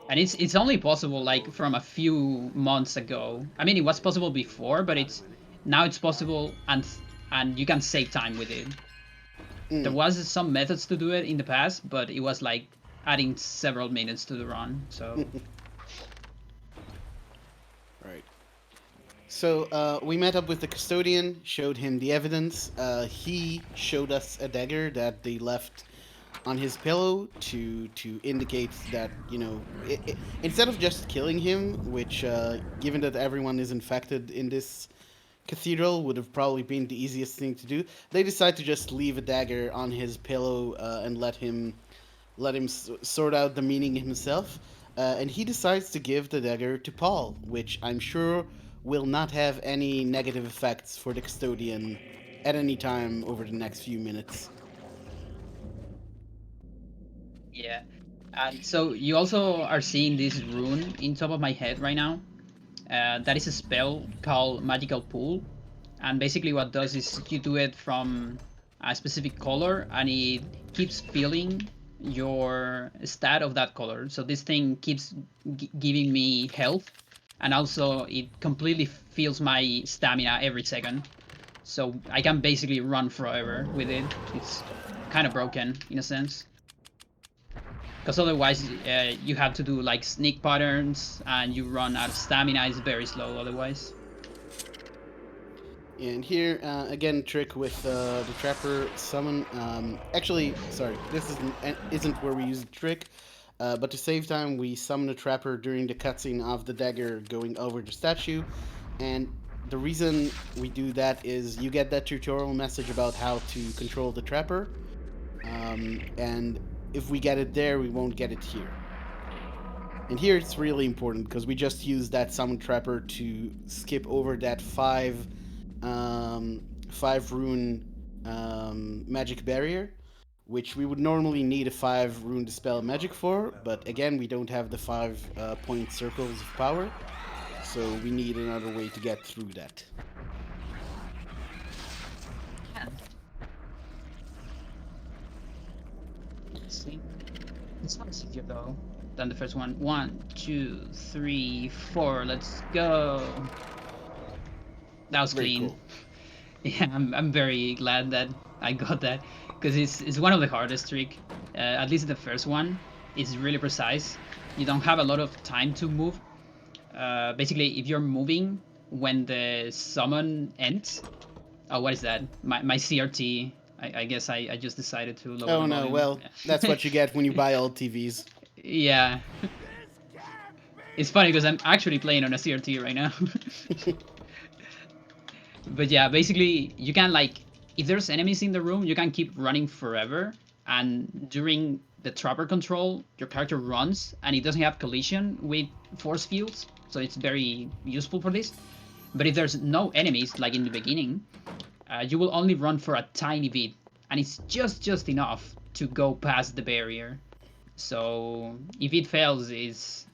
And it's only possible like from a few months ago. I mean, it was possible before, but it's now it's possible, and you can save time with it. There was some methods to do it in the past, but it was like adding several minutes to the run. So Right. So we met up with the custodian, showed him the evidence. He showed us a dagger that they left on his pillow to indicate that, you know, instead of just killing him, which given that everyone is infected in this cathedral would have probably been the easiest thing to do, they decide to just leave a dagger on his pillow and let him sort out the meaning himself. And he decides to give the dagger to Paul, which I'm sure will not have any negative effects for the custodian at any time over the next few minutes. yeah. And so you also are seeing this rune in top of my head right now. That is a spell called Magical Pool, and basically what it does is you do it from a specific color, and it keeps filling your stat of that color. So this thing keeps giving me health, and also it completely fills my stamina every second. So I can basically run forever with it. It's kind of broken in a sense, because otherwise you have to do like sneak patterns, and you run out of stamina. It's very slow otherwise. And here, again, trick with the Trapper summon. Actually, sorry, this isn't where we use the trick. But to save time, we summon a Trapper during the cutscene of the dagger going over the statue. And the reason we do that is you get that tutorial message about how to control the Trapper. And if we get it there, we won't get it here. And here it's really important because we just use that summon Trapper to skip over that five rune magic barrier, which we would normally need a 5 rune dispel magic for, but again, we don't have the 5 point circles of power, so we need another way to get through that. Let's see. It's not easier though than the first one. 1, 2, 3, 4. Let's go. That was Very clean. cool. Yeah, I'm very glad that I got that, because it's one of the hardest trick. At least the first one is really precise. You don't have a lot of time to move. Basically, if you're moving when the summon ends. Oh, what is that? My CRT. I guess I just decided to lower Oh the no, volume. well, that's what you get when you buy old TVs. Yeah. It's funny because I'm actually playing on a CRT right now. But yeah, basically you can, like, if there's enemies in the room, you can keep running forever, and during the trapper control your character runs and it doesn't have collision with force fields, so it's very useful for this. But if there's no enemies like in the beginning, you will only run for a tiny bit, and it's just enough to go past the barrier. So if it fails, it's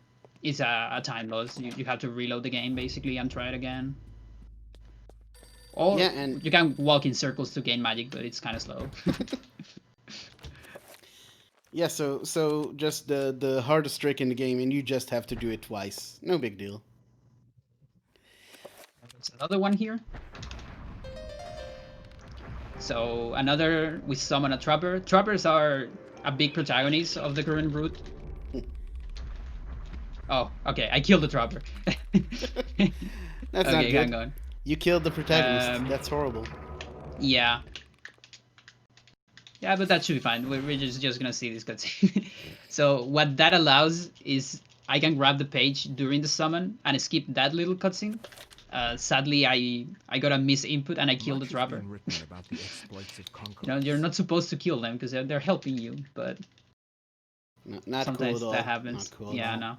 a time loss. You have to reload the game basically and try it again. Or Yeah, and you can walk in circles to gain magic, but it's kind of slow. yeah, so just the hardest trick in the game, and you just have to do it twice. No big deal. There's another one here. So another, we summon a trapper. Trappers are a big protagonist of the current route. Oh, okay, I killed the trapper. That's not Okay, good. hang on. You killed the protagonist. Um, That's horrible. Yeah. Yeah, but that should be fine. We're just gonna see this cutscene. So what that allows is I can grab the page during the summon and skip that little cutscene. Sadly, I got a misinput and I killed the trapper. You know, you're not supposed to kill them because they're helping you, but Not cool sometimes at all. that happens. Not cool at Yeah, all. no.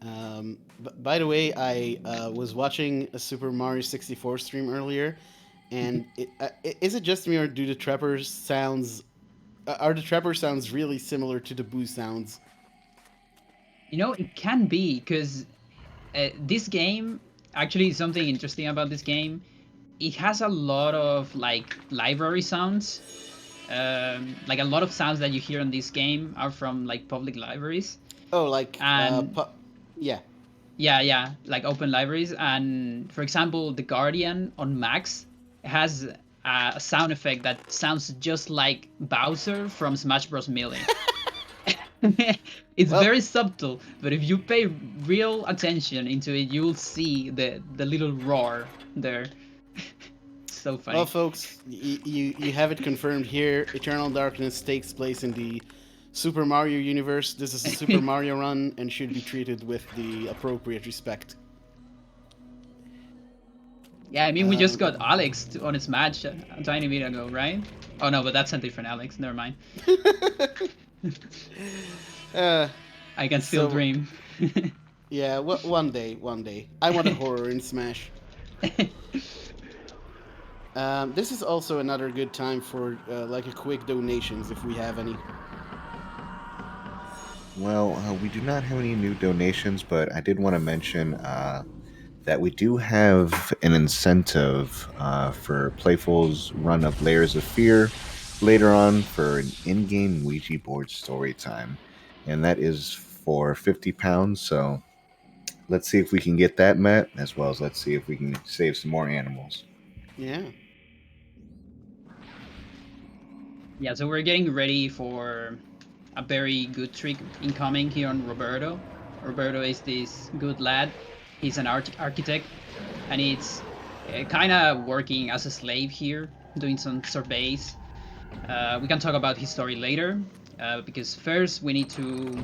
By the way, I was watching a Super Mario 64 stream earlier, and is it just me or do the trapper sounds are the trapper sounds really similar to the boo sounds? You know, it can be because this game actually something interesting about this game. It has a lot of like library sounds. Like a lot of sounds that you hear in this game are from like public libraries, Oh, like and yeah. yeah, yeah, like open libraries. And for example, the Guardian on Max has a sound effect that sounds just like Bowser from Smash Bros. Melee. It's Well, very subtle, but if you pay real attention into it, you'll see the little roar there. So well, funny. folks, you have it confirmed here. Eternal Darkness takes place in the Super Mario universe. This is a Super Mario run and should be treated with the appropriate respect. Yeah, I mean, we just Okay. got Alex on his match a tiny bit ago, right? Oh no, but that's a different Alex. Never mind. uh, I can still so dream. yeah, one day, one day, I want a horror in Smash. This is also another good time for like a quick donations if we have any. Well, we do not have any new donations, but I did want to mention that we do have an incentive for Playful's run of Layers of Fear later on for an in-game Ouija board story time, and that is for £50. So let's see if we can get that met, as well as let's see if we can save some more animals. Yeah. Yeah, so we're getting ready for a very good trick incoming here on Roberto. Roberto is this good lad. He's an architect, and it's kind of working as a slave here, doing some surveys. We can talk about his story later, because first we need to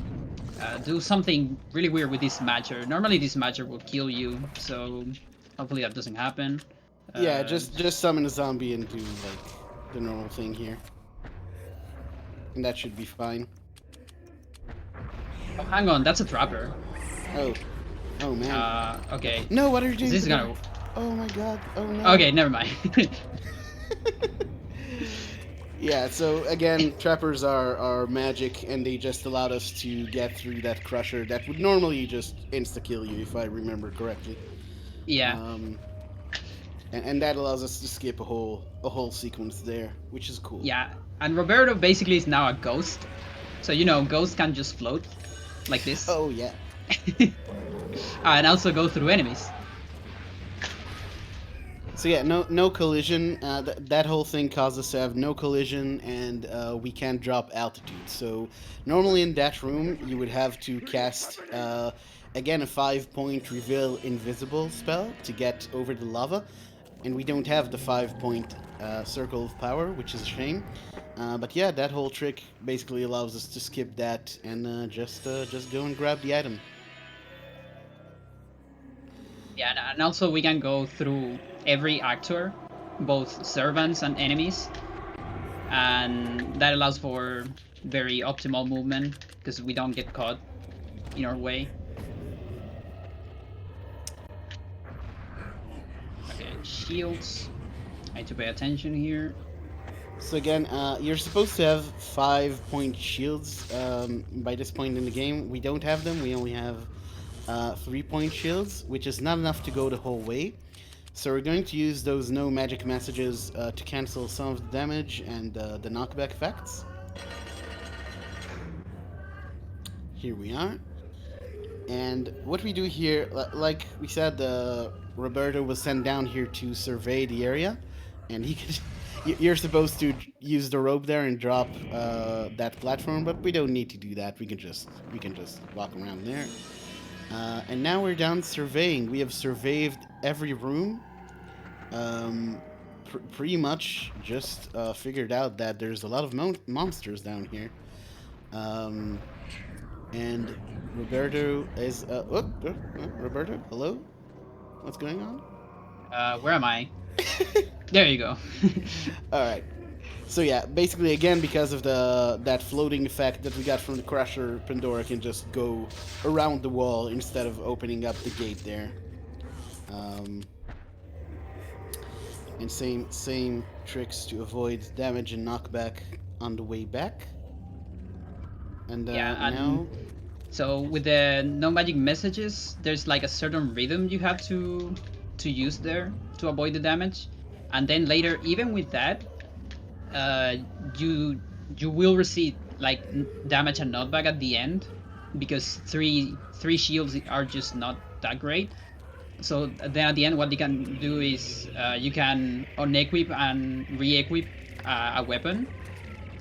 do something really weird with this matcher. Normally this matcher will kill you, so hopefully that doesn't happen. Yeah, just summon a zombie and do like the normal thing here, and that should be fine. Oh, hang on, that's a trapper. Oh, oh man. Okay. No, what are you doing? This is to gonna... the- Oh my god. Oh no. Okay, never mind. Yeah. So again, trappers are magic, and they just allowed us to get through that crusher that would normally just insta kill you, if I remember correctly. Yeah. Um, and that allows us to skip a whole sequence there, which is cool. Yeah. And Roberto basically is now a ghost. So, you know, ghosts can just float like this. Oh yeah. And also go through enemies. So yeah, no collision. That whole thing caused us to have no collision, and we can't drop altitude. So normally in that room, you would have to cast again a 5-point reveal invisible spell to get over the lava, and we don't have the 5-point circle of power, which is a shame. But yeah, that whole trick basically allows us to skip that and just go and grab the item. Yeah, and also we can go through every actor, both servants and enemies. And that allows for very optimal movement, because we don't get caught in our way. Okay, shields. I need to pay attention here. So again, you're supposed to have 5-point shields by this point in the game. We don't have them. We only have 3-point shields, which is not enough to go the whole way. So we're going to use those no magic messages to cancel some of the damage and the knockback effects. Here we are. And what we do here, like we said, Roberto was sent down here to survey the area, and he could. You're supposed to use the rope there and drop that platform, but we don't need to do that. We can just walk around there. And now we're done surveying. We have surveyed every room. Pretty much just figured out that there's a lot of monsters down here. And Roberto is... Roberto, hello? What's going on? Where am I? There you go. All right. So yeah, basically again because of that floating effect that we got from the Crusher, Pandora can just go around the wall instead of opening up the gate there. And same tricks to avoid damage and knockback on the way back. And Yeah, and now, so with the no magic messages, there's like a certain rhythm you have to use there to avoid the damage, and then later, even with that, uh, you you will receive like damage and knockback at the end, because three shields are just not that great. So then at the end, what you can do is you can unequip and re-equip a weapon,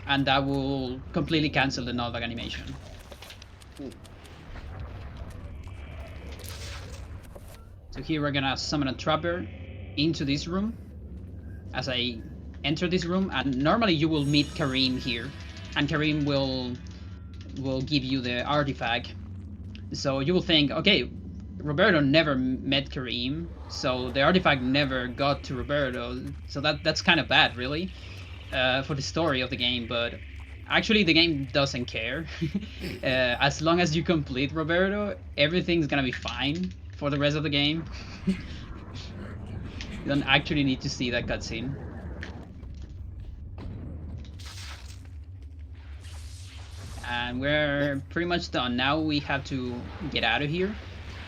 and that will completely cancel the knockback animation. So here we're gonna summon a trapper into this room. As I enter this room, and normally you will meet Karim here, and Karim will give you the artifact. So you will think, okay, Roberto never met Karim, so the artifact never got to Roberto. So that's kind of bad, really, for the story of the game. But actually, the game doesn't care. As long as you complete Roberto, everything's gonna be fine for the rest of the game. You don't actually need to see that cutscene. And we're pretty much done. Now we have to get out of here.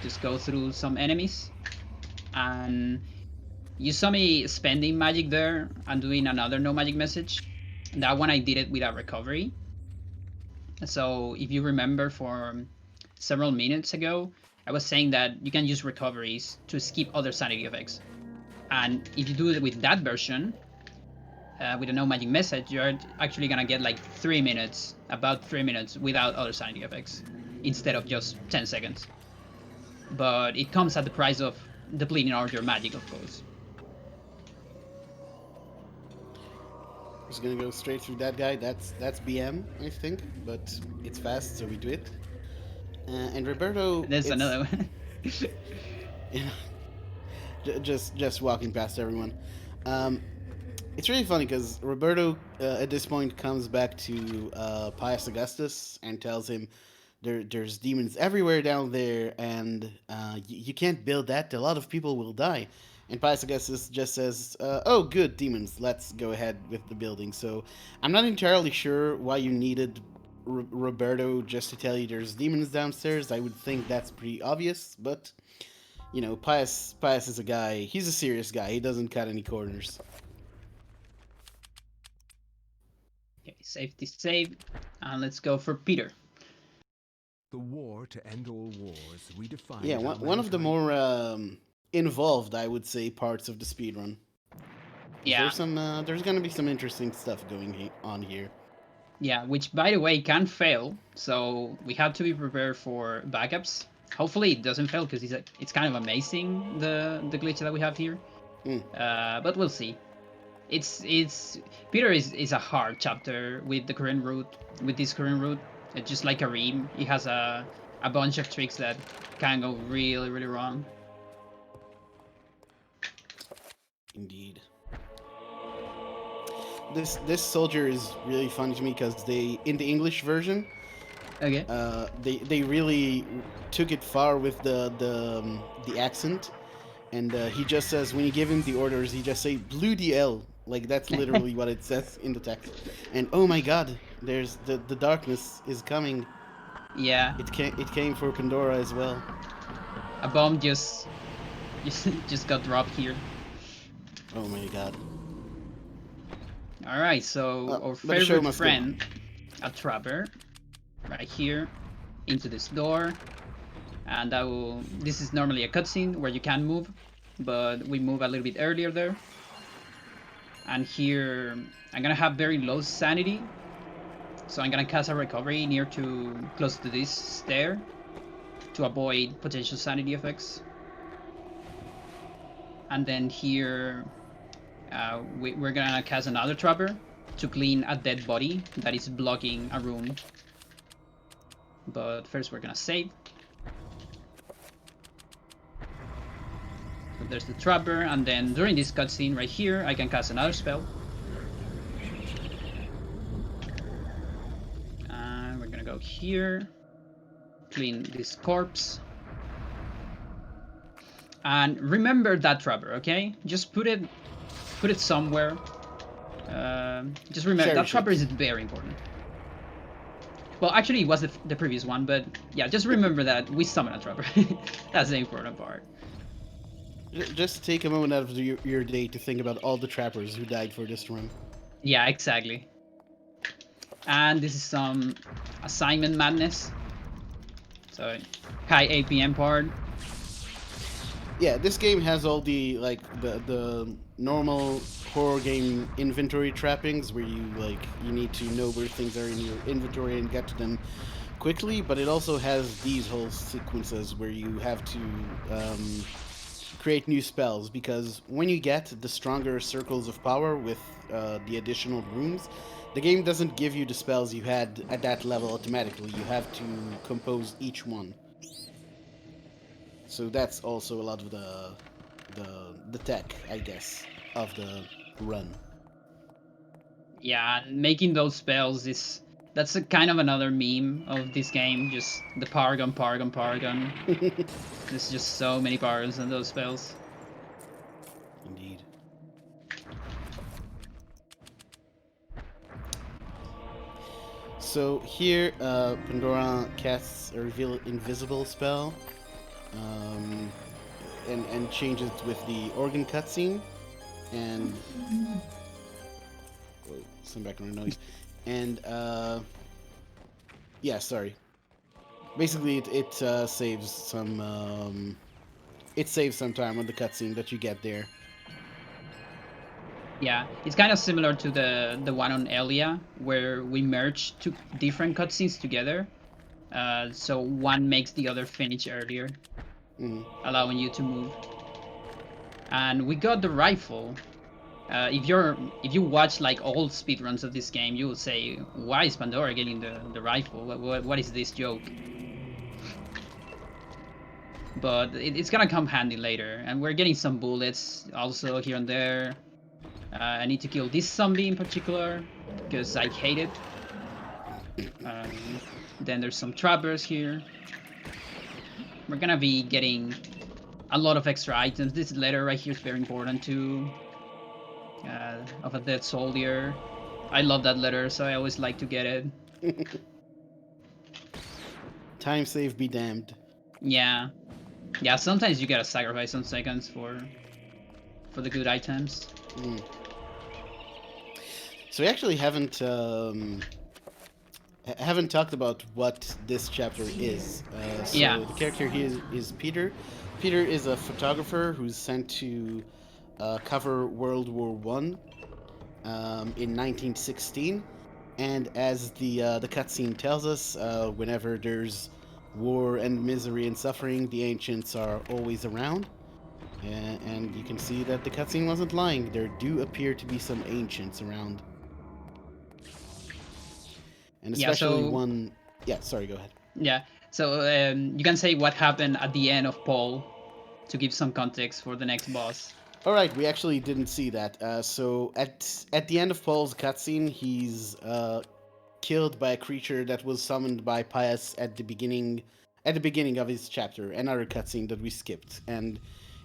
Just go through some enemies. And you saw me spending magic there and doing another no magic message. That one I did it without recovery. So if you remember, for several minutes ago, I was saying that you can use recoveries to skip other sanity effects. And if you do it with that version, with a no magic message, you're actually gonna get like 3 minutes, about 3 minutes without other sanity effects, instead of just 10 seconds. But it comes at the price of depleting all your magic, of course. just gonna go straight through that guy. That's BM, I think, but it's fast, so we do it. And Roberto, There's it's another one. just walking past everyone. It's really funny because Roberto at this point comes back to Pius Augustus and tells him there's demons everywhere down there, and you can't build that. A lot of people will die. And Pius Augustus just says, "Oh, good demons. Let's go ahead with the building." So I'm not entirely sure why you needed Roberto just to tell you there's demons downstairs. I would think that's pretty obvious, but you know, Pius is a guy. He's a serious guy. He doesn't cut any corners. Okay, safety save. And let's go for Peter. The war to end all wars redefined. Yeah, one of the more involved, I would say, parts of the speedrun. Yeah. There's gonna be some interesting stuff going on here. Yeah, which by the way can fail, so we have to be prepared for backups. Hopefully it doesn't fail, because it's kind of amazing, the glitch that we have here. But we'll see. It's Peter is a hard chapter with the current route, with this current route. It's just like Karim, he has a bunch of tricks that can go really, really wrong. Indeed. This soldier is really funny to me because in the English version, Okay. they really took it far with the accent, and he just says, when you give him the orders, he just say "Blue DL," like that's literally what it says in the text. And oh my God, there's the darkness is coming. Yeah. It came for Pandora as well. A bomb just got dropped here. Oh my God. All right, so our favorite friend, a trapper, right here, into this door, and this is normally a cutscene where you can move, but we move a little bit earlier there. And here, I'm gonna have very low sanity, so I'm gonna cast a recovery close to this stair to avoid potential sanity effects. And then here, we're gonna cast another trapper to clean a dead body that is blocking a room. But first we're gonna save. So there's the trapper, and then during this cutscene right here, I can cast another spell. go here, clean this corpse. And remember that trapper, okay? Just put it somewhere. Just remember, that trapper is very important. Well, actually, it was the previous one, but yeah, just remember that we summon a trapper. That's the important part. Just take a moment out of your day to think about all the trappers who died for this run. Yeah, exactly. And this is some assignment madness. So, high APM part. Yeah, this game has all the like the normal horror game inventory trappings where you need to know where things are in your inventory and get to them quickly, but it also has these whole sequences where you have to create new spells, because when you get the stronger circles of power with the additional rooms, the game doesn't give you the spells you had at that level automatically. You have to compose each one. So that's also a lot of the tech, I guess, of the run. Yeah, making those spells that's a kind of another meme of this game. Just the Paragon. There's just so many powers on those spells. Indeed. So here, Pandora casts a reveal invisible spell, and changes with the organ cutscene, and some background noise, and yeah, sorry. Basically, it saves some time on the cutscene that you get there. Yeah, it's kind of similar to the one on Elia, where we merge two different cutscenes together. So one makes the other finish earlier, allowing you to move. And we got the rifle. If you watch like old speedruns of this game, you will say, why is Pandora getting the rifle? What is this joke? But it's gonna come handy later, and we're getting some bullets also here and there. I need to kill this zombie in particular because I hate it. Then there's some trappers here. We're gonna be getting a lot of extra items. This letter right here is very important too. Of a dead soldier. I love that letter, so I always like to get it. Time save be damned. Yeah. Yeah, sometimes you gotta sacrifice some seconds for the good items. So we actually haven't talked about what this chapter is. So Yeah. the character here is Peter. Peter is a photographer who's sent to cover World War One in 1916, and as the cutscene tells us, whenever there's war and misery and suffering, the ancients are always around. And you can see that the cutscene wasn't lying. There do appear to be some ancients around. And especially one... Yeah, sorry, go ahead. Yeah, so you can say what happened at the end of Paul to give some context for the next boss. All right, we actually didn't see that. So at the end of Paul's cutscene, he's killed by a creature that was summoned by Pius at the beginning of his chapter. Another cutscene that we skipped, and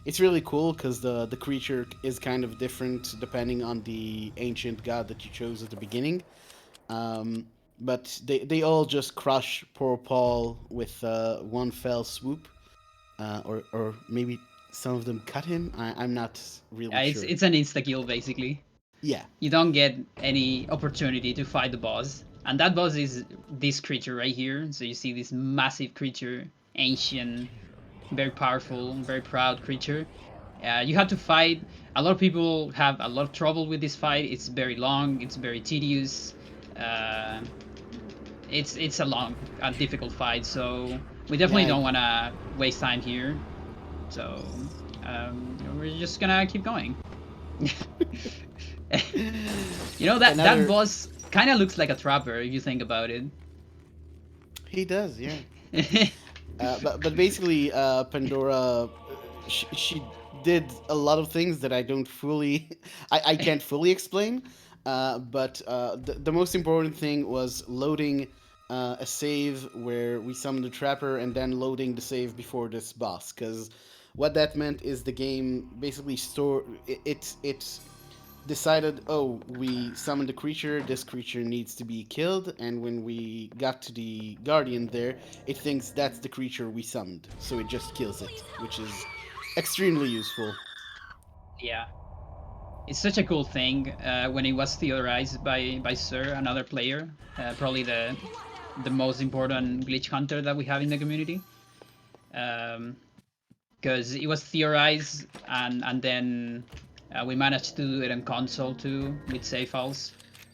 it's really cool because the creature is kind of different depending on the ancient god that you chose at the beginning. But they all just crush poor Paul with one fell swoop, or maybe some of them cut him. I'm not really sure. It's an insta kill basically. Yeah. You don't get any opportunity to fight the boss, and that boss is this creature right here. So you see this massive creature, ancient, very powerful, very proud creature. You have to fight. A lot of people have a lot of trouble with this fight. It's very long. It's very tedious. It's a difficult fight. So we definitely don't want to waste time here. So we're just gonna keep going. You know that boss kind of looks like a trapper if you think about it. He does, yeah. But basically, Pandora, she did a lot of things that I don't fully, I can't fully explain. But the most important thing was loading a save where we summon the trapper and then loading the save before this boss. Because what that meant is the game basically it decided, oh, we summoned a creature, this creature needs to be killed, and when we got to the guardian there, it thinks that's the creature we summoned, so it just kills it, which is extremely useful. Yeah. It's such a cool thing when it was theorized by Sir, another player, probably the most important glitch hunter that we have in the community. Because it was theorized, and then we managed to do it on console too with save files.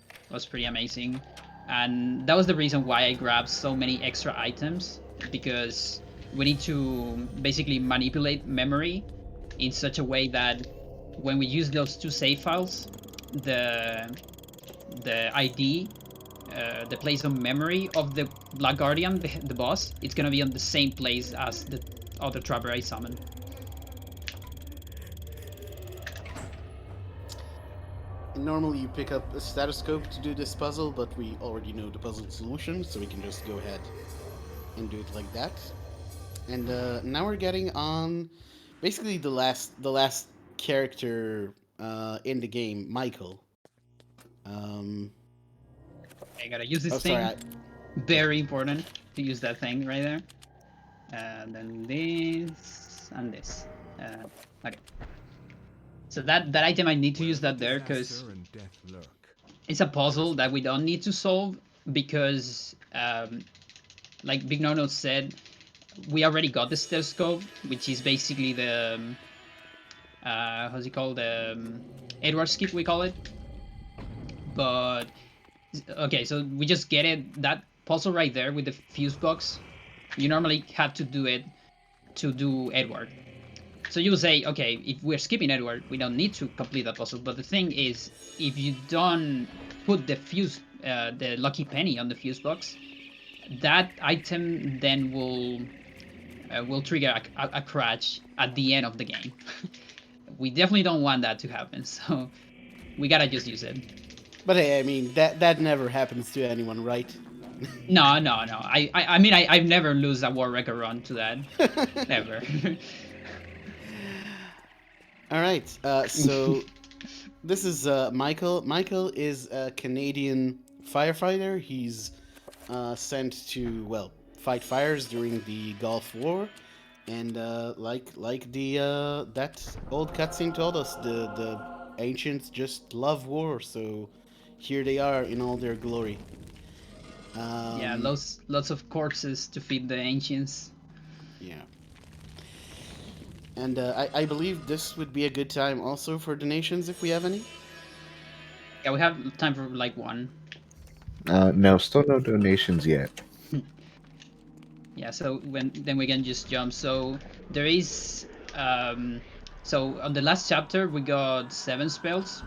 It was pretty amazing, and that was the reason why I grabbed so many extra items, because we need to basically manipulate memory in such a way that when we use those two save files, the ID, the place of memory of the Black Guardian, the boss, it's gonna be on the same place as the other trapper I summoned. Normally you pick up a stethoscope to do this puzzle, but we already know the puzzle solution, so we can just go ahead and do it like that. And now we're getting on basically the last character in the game, Michael. I gotta use this Oh, thing. sorry. Very important to use that thing right there. And then this and this. Okay. So that item I need to use that there because Disaster and death lurk. it's a puzzle that we don't need to solve because, like Big Nono said, we already got the stethoscope, which is basically the how's it called, the Edward skip we call it. But okay, so we just get it, that puzzle right there with the fuse box. You normally have to do it to do Edward. So you will say, okay, if we're skipping Edward, we don't need to complete that puzzle. But the thing is, if you don't put the fuse, the lucky penny on the fuse box, that item then will trigger a crash at the end of the game. We definitely don't want that to happen, so we gotta just use it. But hey, I mean that never happens to anyone, right? No. I mean, I've never lose a war record run to that. Never. All right. So this is Michael. Michael is a Canadian firefighter. He's sent to, well, fight fires during the Gulf War, and like the that old cutscene told us, the ancients just love war. So here they are in all their glory. Yeah, lots of corpses to feed the ancients. Yeah. And I believe this would be a good time also for donations if we have any. Yeah, we have time for like one. No, still no donations yet. Yeah, so then we can just jump. So there is so on the last chapter we got 7 spells.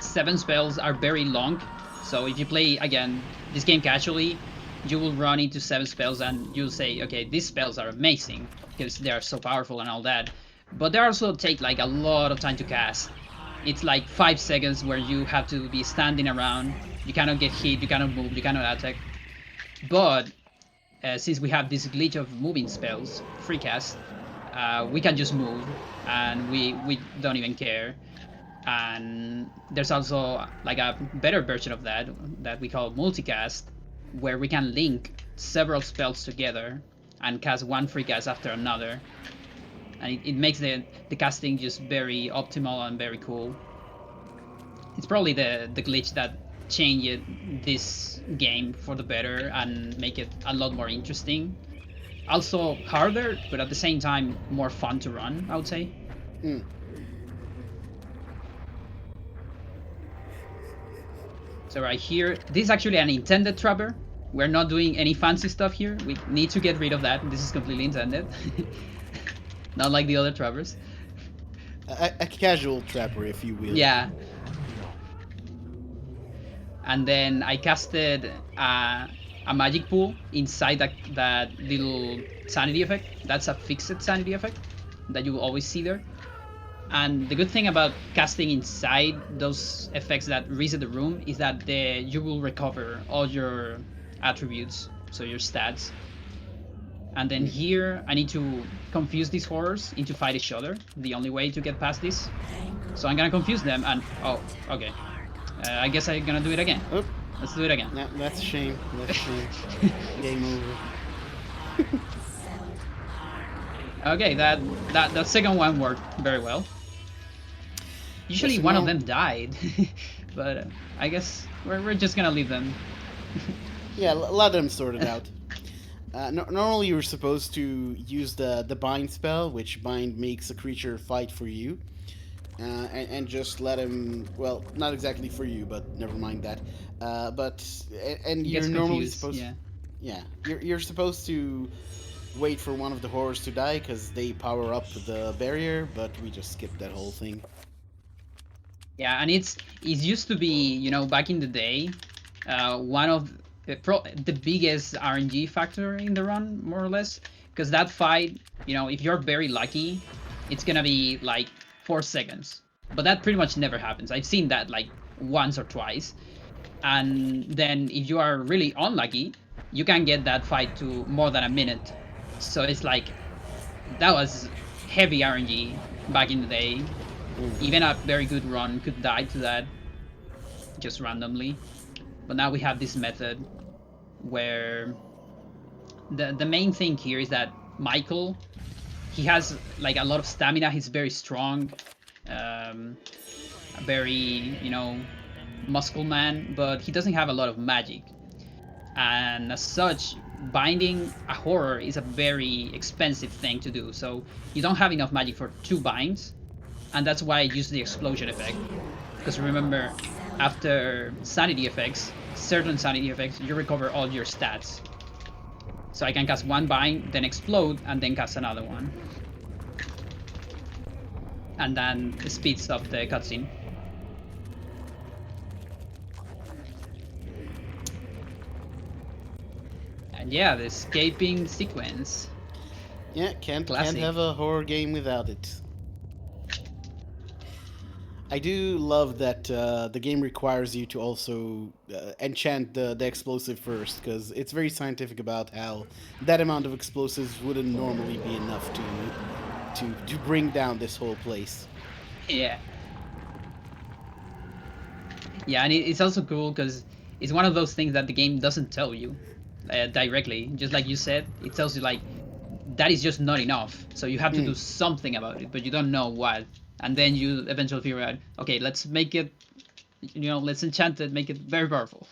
7 spells are very long. So if you play again this game casually, you will run into 7 spells and you'll say, okay, these spells are amazing because they are so powerful and all that. But they also take like a lot of time to cast. It's like 5 seconds where you have to be standing around. You cannot get hit, you cannot move, you cannot attack. But since we have this glitch of moving spells, free cast, we can just move and we don't even care. And there's also like a better version of that we call multicast, where we can link several spells together and cast one free cast after another, and it makes the casting just very optimal and very cool. It's probably the glitch that changed this game for the better and make it a lot more interesting, also harder, but at the same time more fun to run, I would say. So right here, this is actually an intended trapper. We're not doing any fancy stuff here. We need to get rid of that. This is completely intended. Not like the other trappers. A casual trapper, if you will. Yeah. And then I casted a magic pool inside that little sanity effect. That's a fixed sanity effect that you will always see there. And the good thing about casting inside those effects that reset the room is that you will recover all your attributes, so your stats. And then here I need to confuse these horrors into fight each other. The only way to get past this. So I'm gonna confuse them and oh, okay. I guess I'm gonna do it again. Oh, Let's do it again. that's a shame. That's a shame. Game over. Okay, that second one worked very well. Usually Yes, one of no. them died, but I guess we're just gonna leave them. Yeah, let them sort it out. Normally, you're supposed to use the bind spell, which bind makes a creature fight for you, and just let him. Well, not exactly for you, but never mind that. And It you're gets normally confused, supposed. yeah. Yeah, you're supposed to wait for one of the horrors to die because they power up the barrier, but we just skipped that whole thing. Yeah, and it used to be, you know, back in the day, one of the biggest RNG factor in the run, more or less, because that fight, you know, if you're very lucky, it's gonna be like 4 seconds, but that pretty much never happens. I've seen that like once or twice, and then if you are really unlucky, you can get that fight to more than a minute. So it's like that was heavy RNG back in the day. Even a very good run could die to that just randomly. But now we have this method where the main thing here is that Michael, he has like a lot of stamina. He's very strong, a very, you know, muscle man, but he doesn't have a lot of magic. And as such, binding a horror is a very expensive thing to do. So you don't have enough magic for 2 binds, and that's why I use the explosion effect. Because remember, after sanity effects, certain sanity effects, you recover all your stats. So I can cast 1 bind, then explode, and then cast another one. And then it speeds up the cutscene. And yeah, the escaping sequence. Yeah, can't Classic. have a horror game without it. I do love that the game requires you to also enchant the explosive first, because it's very scientific about how that amount of explosives wouldn't normally be enough to bring down this whole place. Yeah. Yeah, and it's also cool because it's one of those things that the game doesn't tell you directly. Just like you said, it tells you like that is just not enough. So you have to do something about it, but you don't know what. And then you eventually figure out, okay, let's make it, you know, let's enchant it, make it very powerful.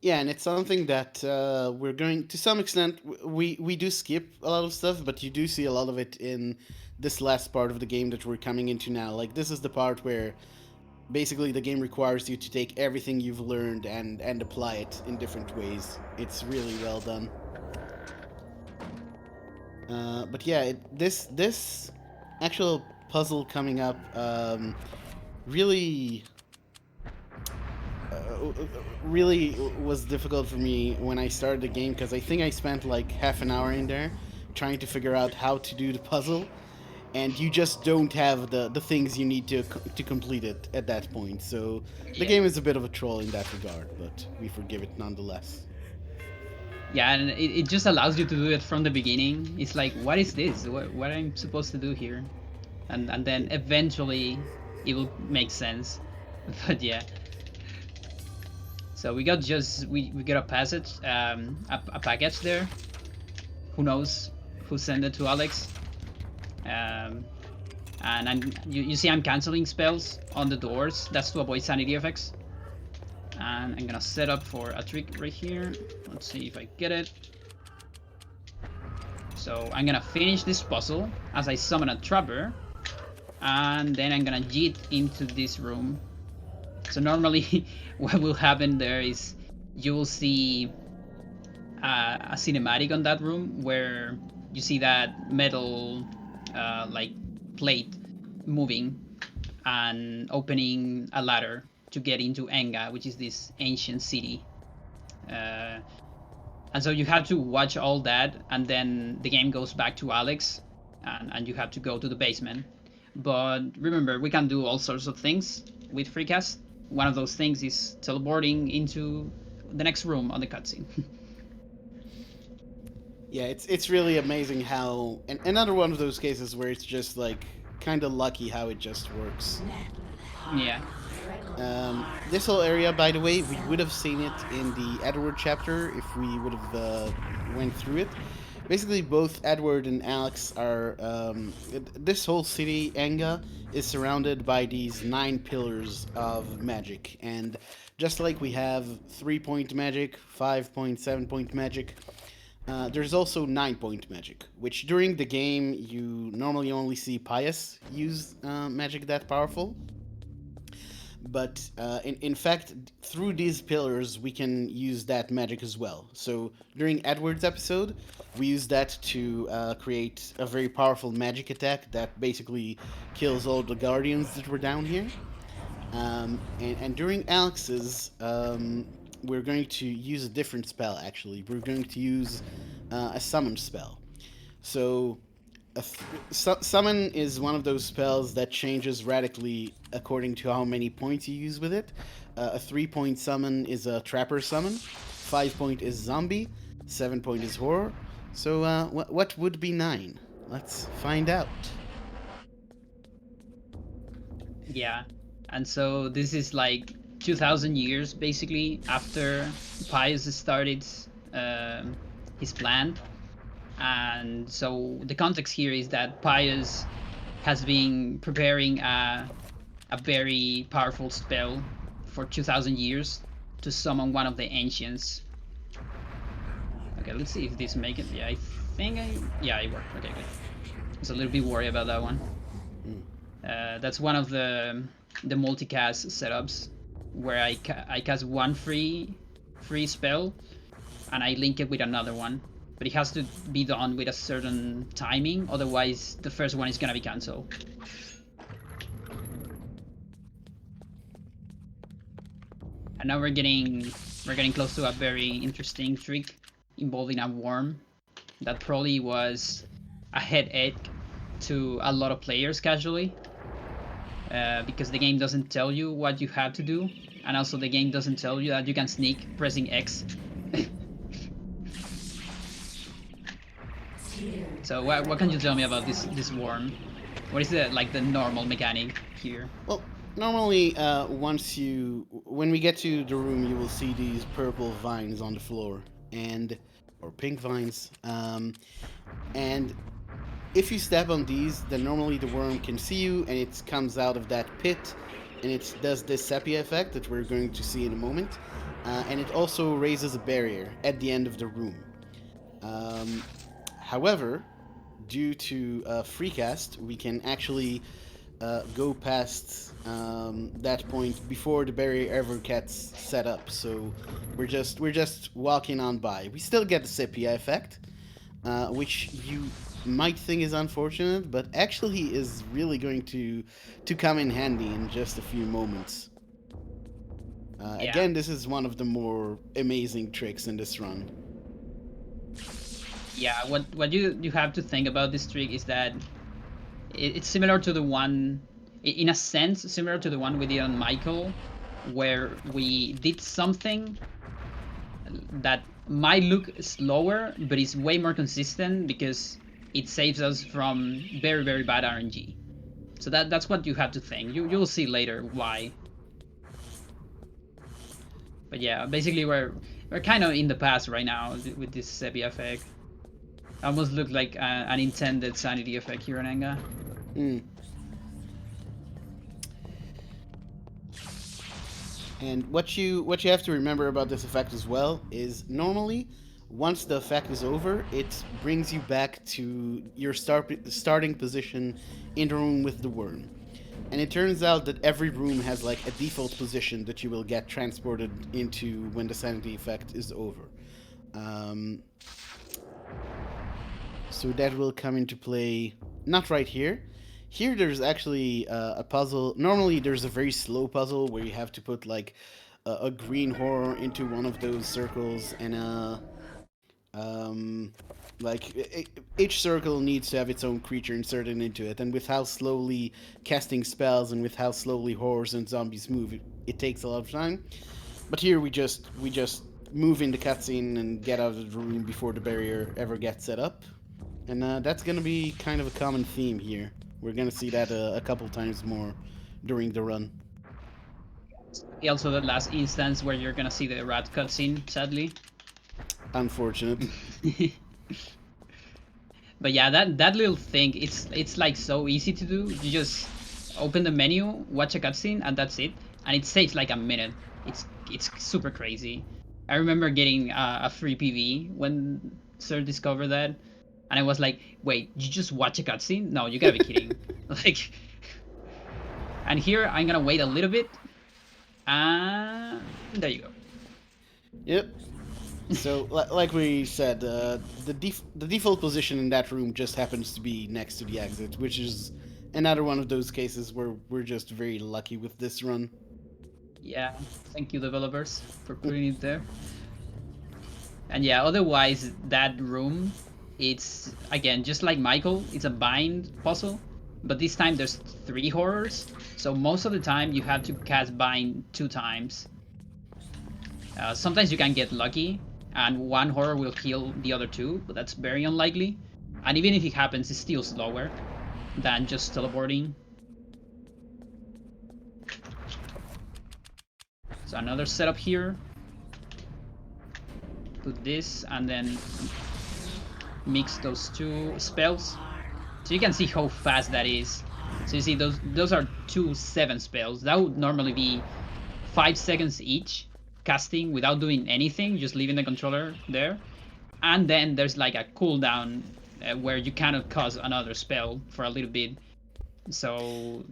Yeah, and it's something that we're going to some extent. We do skip a lot of stuff, but you do see a lot of it in this last part of the game that we're coming into now. Like this is the part where basically the game requires you to take everything you've learned and apply it in different ways. It's really well done. But yeah, this actual puzzle coming up really really was difficult for me when I started the game because I think I spent like half an hour in there trying to figure out how to do the puzzle, and you just don't have the things you need to complete it at that point. So the Yeah. game is a bit of a troll in that regard, but we forgive it nonetheless. Yeah, and it just allows you to do it from the beginning. It's like, what is this? What I'm supposed to do here? And then eventually it will make sense. But yeah. So we got we got a passage, a package there. Who knows who sent it to Alex? And you see I'm canceling spells on the doors. That's to avoid sanity effects. And I'm gonna set up for a trick right here. Let's see if I get it. So I'm gonna finish this puzzle as I summon a trapper, and then I'm gonna yeet into this room. So normally what will happen there is you will see a cinematic on that room where you see that metal like plate moving and opening a ladder to get into Enga, which is this ancient city. Uh, and so you have to watch all that, and then the game goes back to Alex, and you have to go to the basement. But remember, we can do all sorts of things with FreeCast. One of those things is teleporting into the next room on the cutscene. Yeah, it's really amazing how, and another one of those cases where it's just like kind of lucky how it just works. Yeah. This whole area, by the way, we would have seen it in the Edward chapter if we would have went through it. Basically, both Edward and Alex are. This whole city, Enga, is surrounded by these 9 pillars of magic, and just like we have 3-point magic, 5-point, 7-point magic, there's also 9-point magic, which during the game you normally only see Pius use magic that powerful. But in fact, through these pillars, we can use that magic as well. So during Edward's episode, we used that to create a very powerful magic attack that basically kills all the guardians that were down here. And during Alex's, we're going to use a different spell, actually. We're going to use a summon spell. So summon is one of those spells that changes radically according to how many points you use with it. A 3-point summon is a trapper summon, 5-point is zombie, 7-point is horror. So what would be 9? Let's find out. Yeah. And so this is like 2,000 years basically after Pius started his plan. And so the context here is that Pius has been preparing a very powerful spell for 2,000 years to summon one of the ancients. Okay, let's see if this make it. Yeah, I think yeah, it worked. Okay, good. I was a little bit worried about that one. That's one of the multicast setups where I cast one free spell and I link it with another one. But it has to be done with a certain timing, otherwise the first one is gonna be cancelled. And now we're getting close to a very interesting trick involving a worm that probably was a headache to a lot of players casually, because the game doesn't tell you what you have to do, and also the game doesn't tell you that you can sneak pressing X. So what can you tell me about this worm? What is the normal mechanic here? Well, normally when we get to the room, you will see these purple vines on the floor, or pink vines, and if you step on these, then normally the worm can see you and it comes out of that pit, and it does this sepia effect that we're going to see in a moment, and it also raises a barrier at the end of the room. However, due to FreeCast, we can actually go past that point before the barrier ever gets set up. So we're just walking on by. We still get the sepia effect, which you might think is unfortunate, but actually is really going to come in handy in just a few moments. Yeah. Again, this is one of the more amazing tricks in this run. Yeah, what you have to think about this trick is that it's similar to the one, in a sense, similar to the one we did on Michael, where we did something that might look slower, but is way more consistent because it saves us from very, very bad RNG. So that's what you have to think. You'll see later why. But yeah, basically we're kind of in the past right now with this sepia effect. Almost looked like an intended sanity effect here in Enga. And what you have to remember about this effect as well is normally, once the effect is over, it brings you back to your starting position in the room with the worm. And it turns out that every room has like a default position that you will get transported into when the sanity effect is over. So that will come into play not right here. Here there's actually a puzzle. Normally there's a very slow puzzle where you have to put like a green horror into one of those circles, and each circle needs to have its own creature inserted into it. And with how slowly casting spells and with how slowly horrors and zombies move, it takes a lot of time. But here we just move in the cutscene and get out of the room before the barrier ever gets set up. And that's gonna be kind of a common theme here. We're gonna see that a couple times more during the run. Also, the last instance where you're gonna see the rat cutscene, sadly. Unfortunate. But yeah, that little thing, it's like so easy to do. You just open the menu, watch a cutscene, and that's it. And it saves like a minute. It's super crazy. I remember getting a free PV when Sir discovered that, and I was like, "Wait, you just watch a cutscene? No, you gotta be kidding!" Like, and here I'm gonna wait a little bit, and there you go. Yep. So, like we said, the default position in that room just happens to be next to the exit, which is another one of those cases where we're just very lucky with this run. Yeah, thank you developers for putting it there. And yeah, otherwise that room, it's again just like Michael, it's a bind puzzle, but this time there's 3 horrors, so most of the time you have to cast bind 2 times. Sometimes you can get lucky, and 1 horror will kill the other 2, but that's very unlikely. And even if it happens, it's still slower than just teleporting. So another setup here. Put this and then mix those 2 spells. So you can see how fast that is. So you see those are 2 7 spells. That would normally be 5 seconds each, casting without doing anything, just leaving the controller there. And then there's like a cooldown where you cannot cast another spell for a little bit. So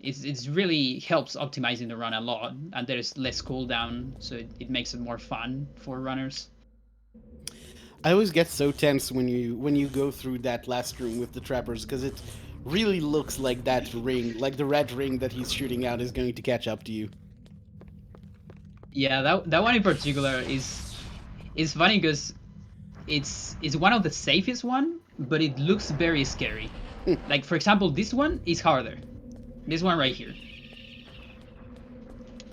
it's really helps optimizing the run a lot, and there's less cooldown, so it makes it more fun for runners. I always get so tense when you go through that last room with the trappers because it really looks like that ring, like the red ring that he's shooting out, is going to catch up to you. Yeah, that one in particular is funny because it's one of the safest one, but it looks very scary. Like for example, this one is harder. This one right here.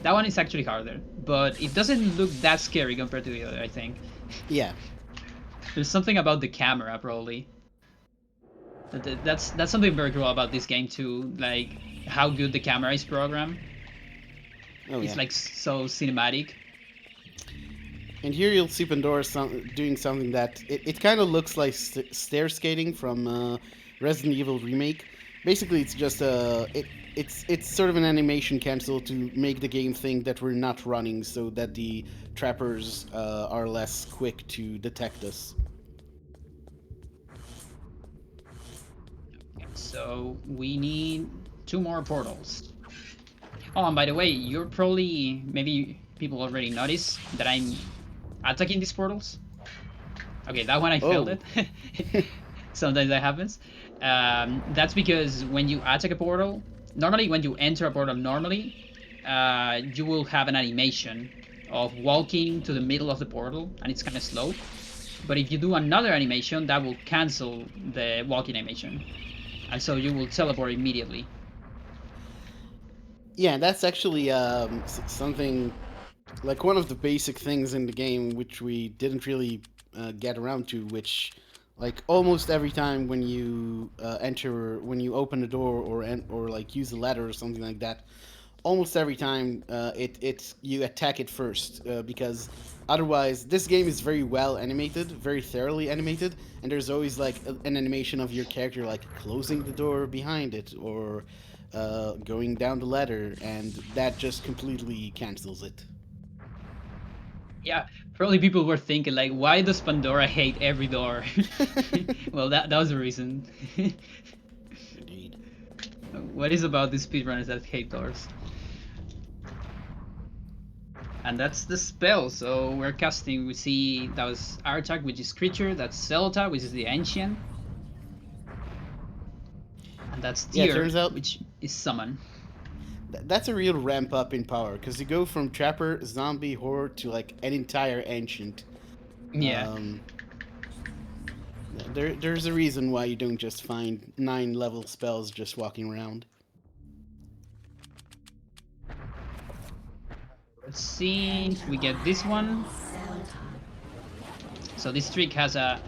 That one is actually harder, but it doesn't look that scary compared to the other, I think. Yeah. There's something about the camera, probably. That's something very cool about this game too, like how good the camera is programmed. Oh It's yeah. like so cinematic. And here you'll see Pandora doing something that it kind of looks like stair skating from Resident Evil Remake. Basically, it's just it's sort of an animation cancel to make the game think that we're not running, so that the trappers are less quick to detect us. So we need 2 more portals. Oh, and by the way, you're probably, maybe people already noticed that I'm attacking these portals. Okay, that one I failed Oh. it. Sometimes that happens. That's because when you attack a portal, normally when you enter a portal normally, you will have an animation of walking to the middle of the portal, and it's kind of slow. But if you do another animation, that will cancel the walking animation, and so you will teleport immediately. Yeah, that's actually something like one of the basic things in the game which we didn't really get around to, which like almost every time when you when you open a door or like use a ladder or something like that, almost every time it's you attack it first because otherwise this game is very well animated, very thoroughly animated, and there's always like an animation of your character like closing the door behind it or going down the ladder, and that just completely cancels it. Yeah, probably people were thinking like, why does Pandora hate every door? Well, that was the reason. Indeed. What is about these speedrunners that hate doors? And that's the spell. So we're casting. We see that was Artak, which is creature. That's Celta, which is the ancient, and that's Yeah, it Tyr, turns out which is summon. that's a real ramp up in power because you go from trapper, zombie, horde to like an entire ancient. Yeah. There's a reason why you don't just find 9 level spells just walking around. Let's see. We get this one. So this trick has a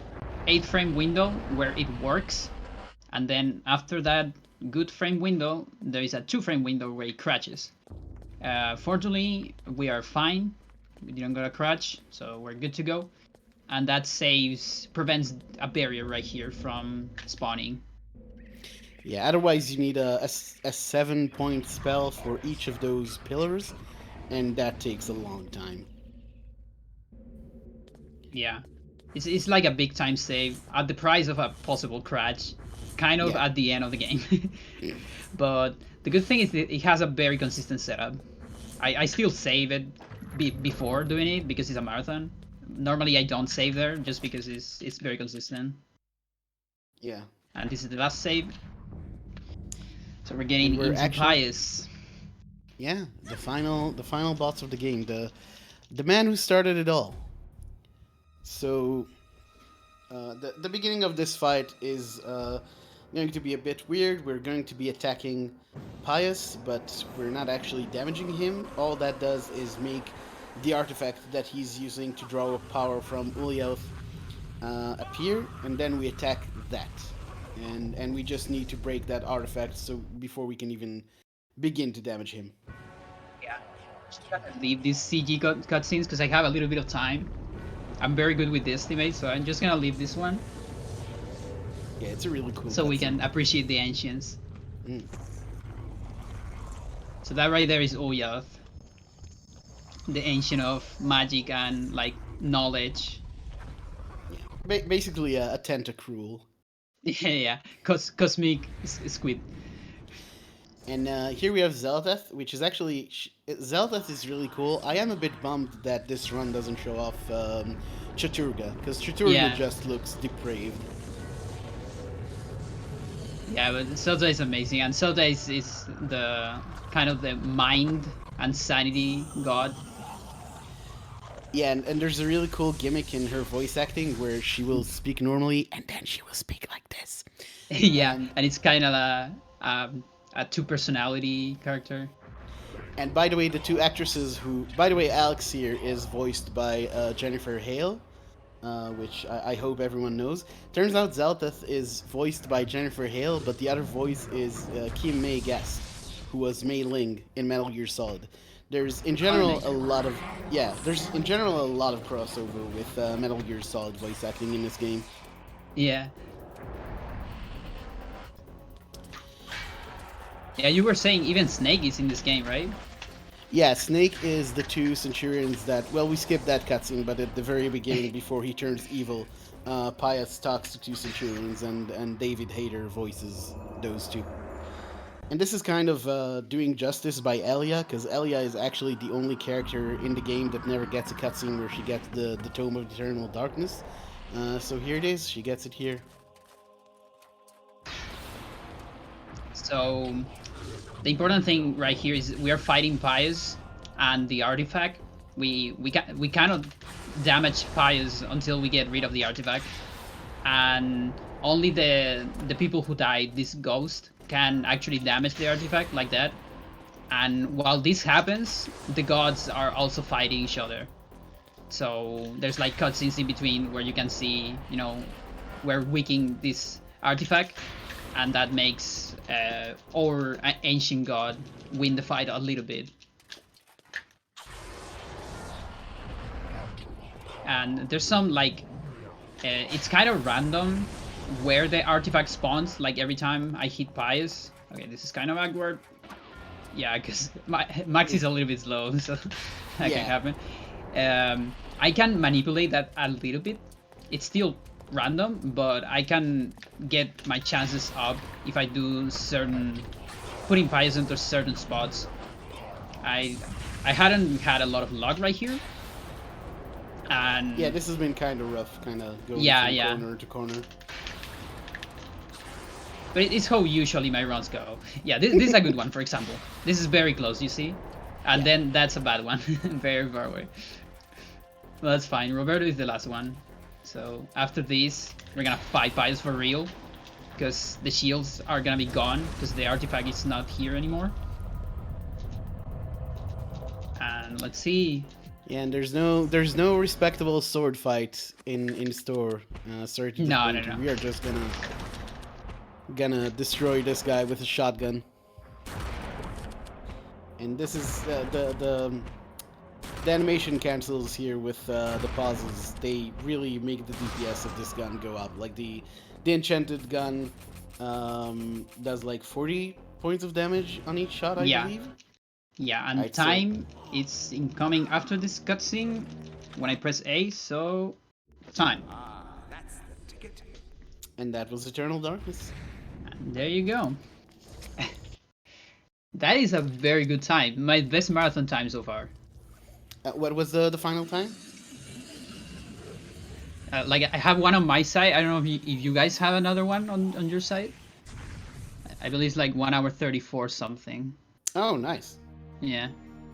8-frame window where it works, and then after that good frame window, there is a 2-frame window where it crashes. Fortunately, we are fine. We didn't get a crash, so we're good to go. And that prevents a barrier right here from spawning. Yeah, otherwise you need a 7-point spell for each of those pillars, and that takes a long time. Yeah, it's like a big time save at the price of a possible crash, kind of Yeah. at the end of the game. But the good thing is that it has a very consistent setup. I still save it before doing it because it's a marathon. Normally I don't save there just because it's very consistent. Yeah. And this is the last save. So we're getting we're into actually- Pious. Yeah, the final boss of the game, the man who started it all. So, the beginning of this fight is going to be a bit weird. We're going to be attacking Pious, but we're not actually damaging him. All that does is make the artifact that he's using to draw power from Ulyaoth appear, and then we attack that. And we just need to break that artifact so before we can even begin to damage him. Yeah. Leave these CG cutscenes because I have a little bit of time. I'm very good with the estimate, so I'm just gonna leave this one Yeah, it's a really cool. so we cutscene. can appreciate the ancients. Mm. So that right there is Ulyaoth, the ancient of magic and like knowledge. Yeah. Basically a tentacruel. Yeah, cosmic squid. And here we have Zeldath, which is actually... Zeldath is really cool. I am a bit bummed that this run doesn't show off Chaturga, because Chaturga Yeah. just looks depraved. Yeah, but Zelda is amazing, and Zelda is the kind of the mind and sanity god. Yeah, and there's a really cool gimmick in her voice acting where she will speak normally, and then she will speak like this. Yeah, and it's kind of a two-personality character. And by the way, the two actresses who... By the way, Alex here is voiced by Jennifer Hale, which I hope everyone knows. Turns out Zeldath is voiced by Jennifer Hale, but the other voice is Kim May Guest, who was Mei Ling in Metal Gear Solid. There's in general a lot of crossover with Metal Gear Solid voice acting in this game. Yeah. Yeah, you were saying even Snake is in this game, right? Yeah, Snake is the two Centurions that... Well, we skipped that cutscene, but at the very beginning, before he turns evil, Pius talks to two Centurions, and David Hayter voices those two. And this is kind of doing justice by Elia, because Elia is actually the only character in the game that never gets a cutscene where she gets the Tome of Eternal Darkness. So here it is, she gets it here. So the important thing right here is we are fighting Pius and the artifact. We cannot damage Pius until we get rid of the artifact, and only the people who died, this ghost, can actually damage the artifact like that. And while this happens, the gods are also fighting each other. So there's like cutscenes in between where you can see, you know, we're weakening this artifact, and that makes our ancient god win the fight a little bit. And there's some like it's kind of random where the artifact spawns, like every time I hit Pius. Okay, this is kind of awkward. Yeah, because Max is a little bit slow, so that can happen. I can manipulate that a little bit. It's still random, but I can get my chances up if I do putting Pius into certain spots. I hadn't had a lot of luck right here. And yeah, this has been kind of rough, kind of going from corner to corner. But it's how usually my runs go. Yeah, this is a good one, for example. This is very close, you see? And then that's a bad one, very far away. Well, that's fine. Roberto is the last one. So after this, we're gonna fight Pius for real, because the shields are gonna be gone, because the artifact is not here anymore. And let's see. Yeah, and there's no respectable sword fight in store. Sorry to No, disappoint no, you. no. We are just gonna destroy this guy with a shotgun. And this is the animation cancels here with the pauses. They really make the DPS of this gun go up. Like the enchanted gun does like 40 points of damage on each shot, I Yeah, believe. yeah, and Right, so time it's incoming after this cutscene when I press A. So time. and that was Eternal Darkness. And there you go. That is a very good time. My best marathon time so far. What was the final time? Like I have one on my side. I don't know if you guys have another one on your side. I believe it's like 1 hour 34 something. Oh, nice. Yeah.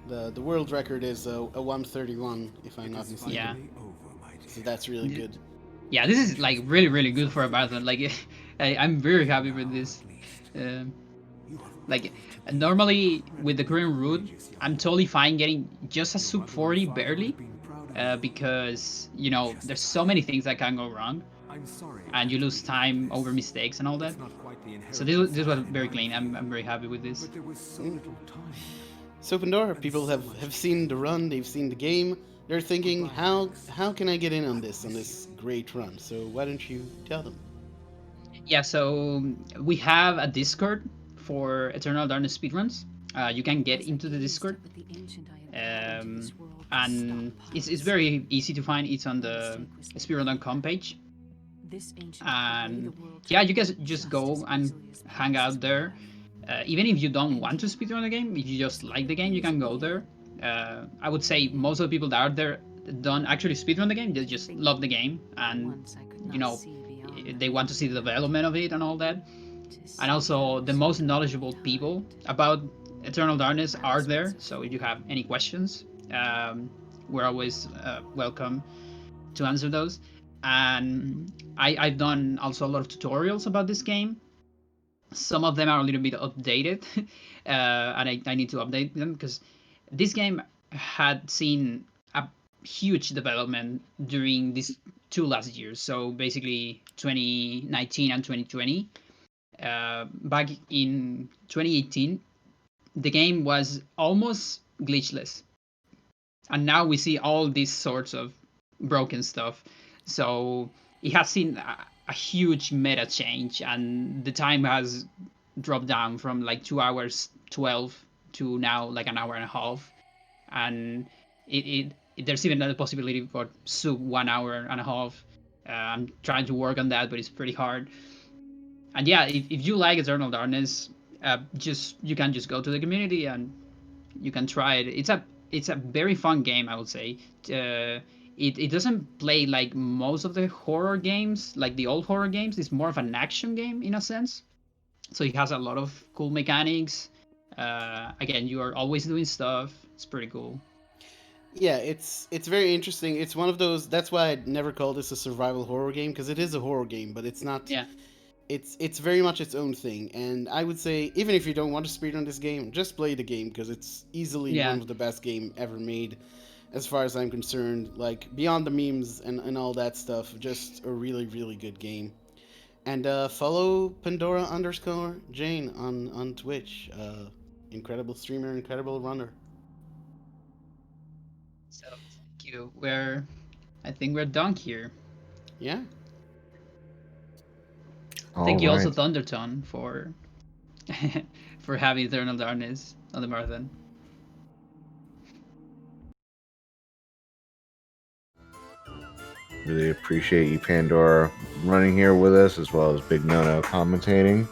The world record is a 131, if I'm not mistaken. Yeah. So that's really good. Yeah, this is like really good for a marathon. Like I'm very happy with this. Um, like normally with the current route, I'm totally fine getting just a sub 40 barely, because you know there's so many things that can go wrong, and you lose time over mistakes and all that. So this was very clean. I'm very happy with this. So Pandora, people have seen the run, they've seen the game. They're thinking, how can I get in on this great run? So why don't you tell them? Yeah, so we have a Discord for Eternal Darkness speedruns. You can get into the Discord, and it's very easy to find. It's on the speedrun.com page, and yeah, you guys just go and hang out there. Even if you don't want to speedrun the game, if you just like the game, you can go there. I would say most of the people that are there don't actually speedrun the game; they just love the game, and you know, they want to see the development of it and all that. And also, the most knowledgeable people about Eternal Darkness are there. So if you have any questions, we're always welcome to answer those. And I've done also a lot of tutorials about this game. Some of them are a little bit updated, and I need to update them because this game had seen a huge development during these 2 last years. So basically 2019 and 2020. Back in 2018, the game was almost glitchless, and now we see all these sorts of broken stuff. So it has seen a huge meta change, and the time has dropped down from like 2 hours 12 to now like an hour and a half. And there's even the possibility for sub 1 hour and a half. I'm trying to work on that, but it's pretty hard. And yeah, if you like Eternal Darkness, just you can just go to the community and you can try it. It's a very fun game, I would say. It doesn't play like most of the horror games, like the old horror games. It's more of an action game in a sense. So it has a lot of cool mechanics. Again, you are always doing stuff. It's pretty cool. Yeah, it's very interesting. It's one of those. That's why I'd never call this a survival horror game, because it is a horror game, but it's not. Yeah. It's very much its own thing. And I would say, even if you don't want to speedrun this game, just play the game, because it's easily Yeah. one of the best game ever made, as far as I'm concerned. Like beyond the memes and all that stuff, just a really good game. And follow Pandora underscore Jane on Twitch. Incredible streamer, incredible runner. So thank you. I think we're done here. Yeah. Thank All you also right. Thunderthon for for having Eternal Darkness on the marathon. Really appreciate you, Pandora, running here with us, as well as Big Nono commentating.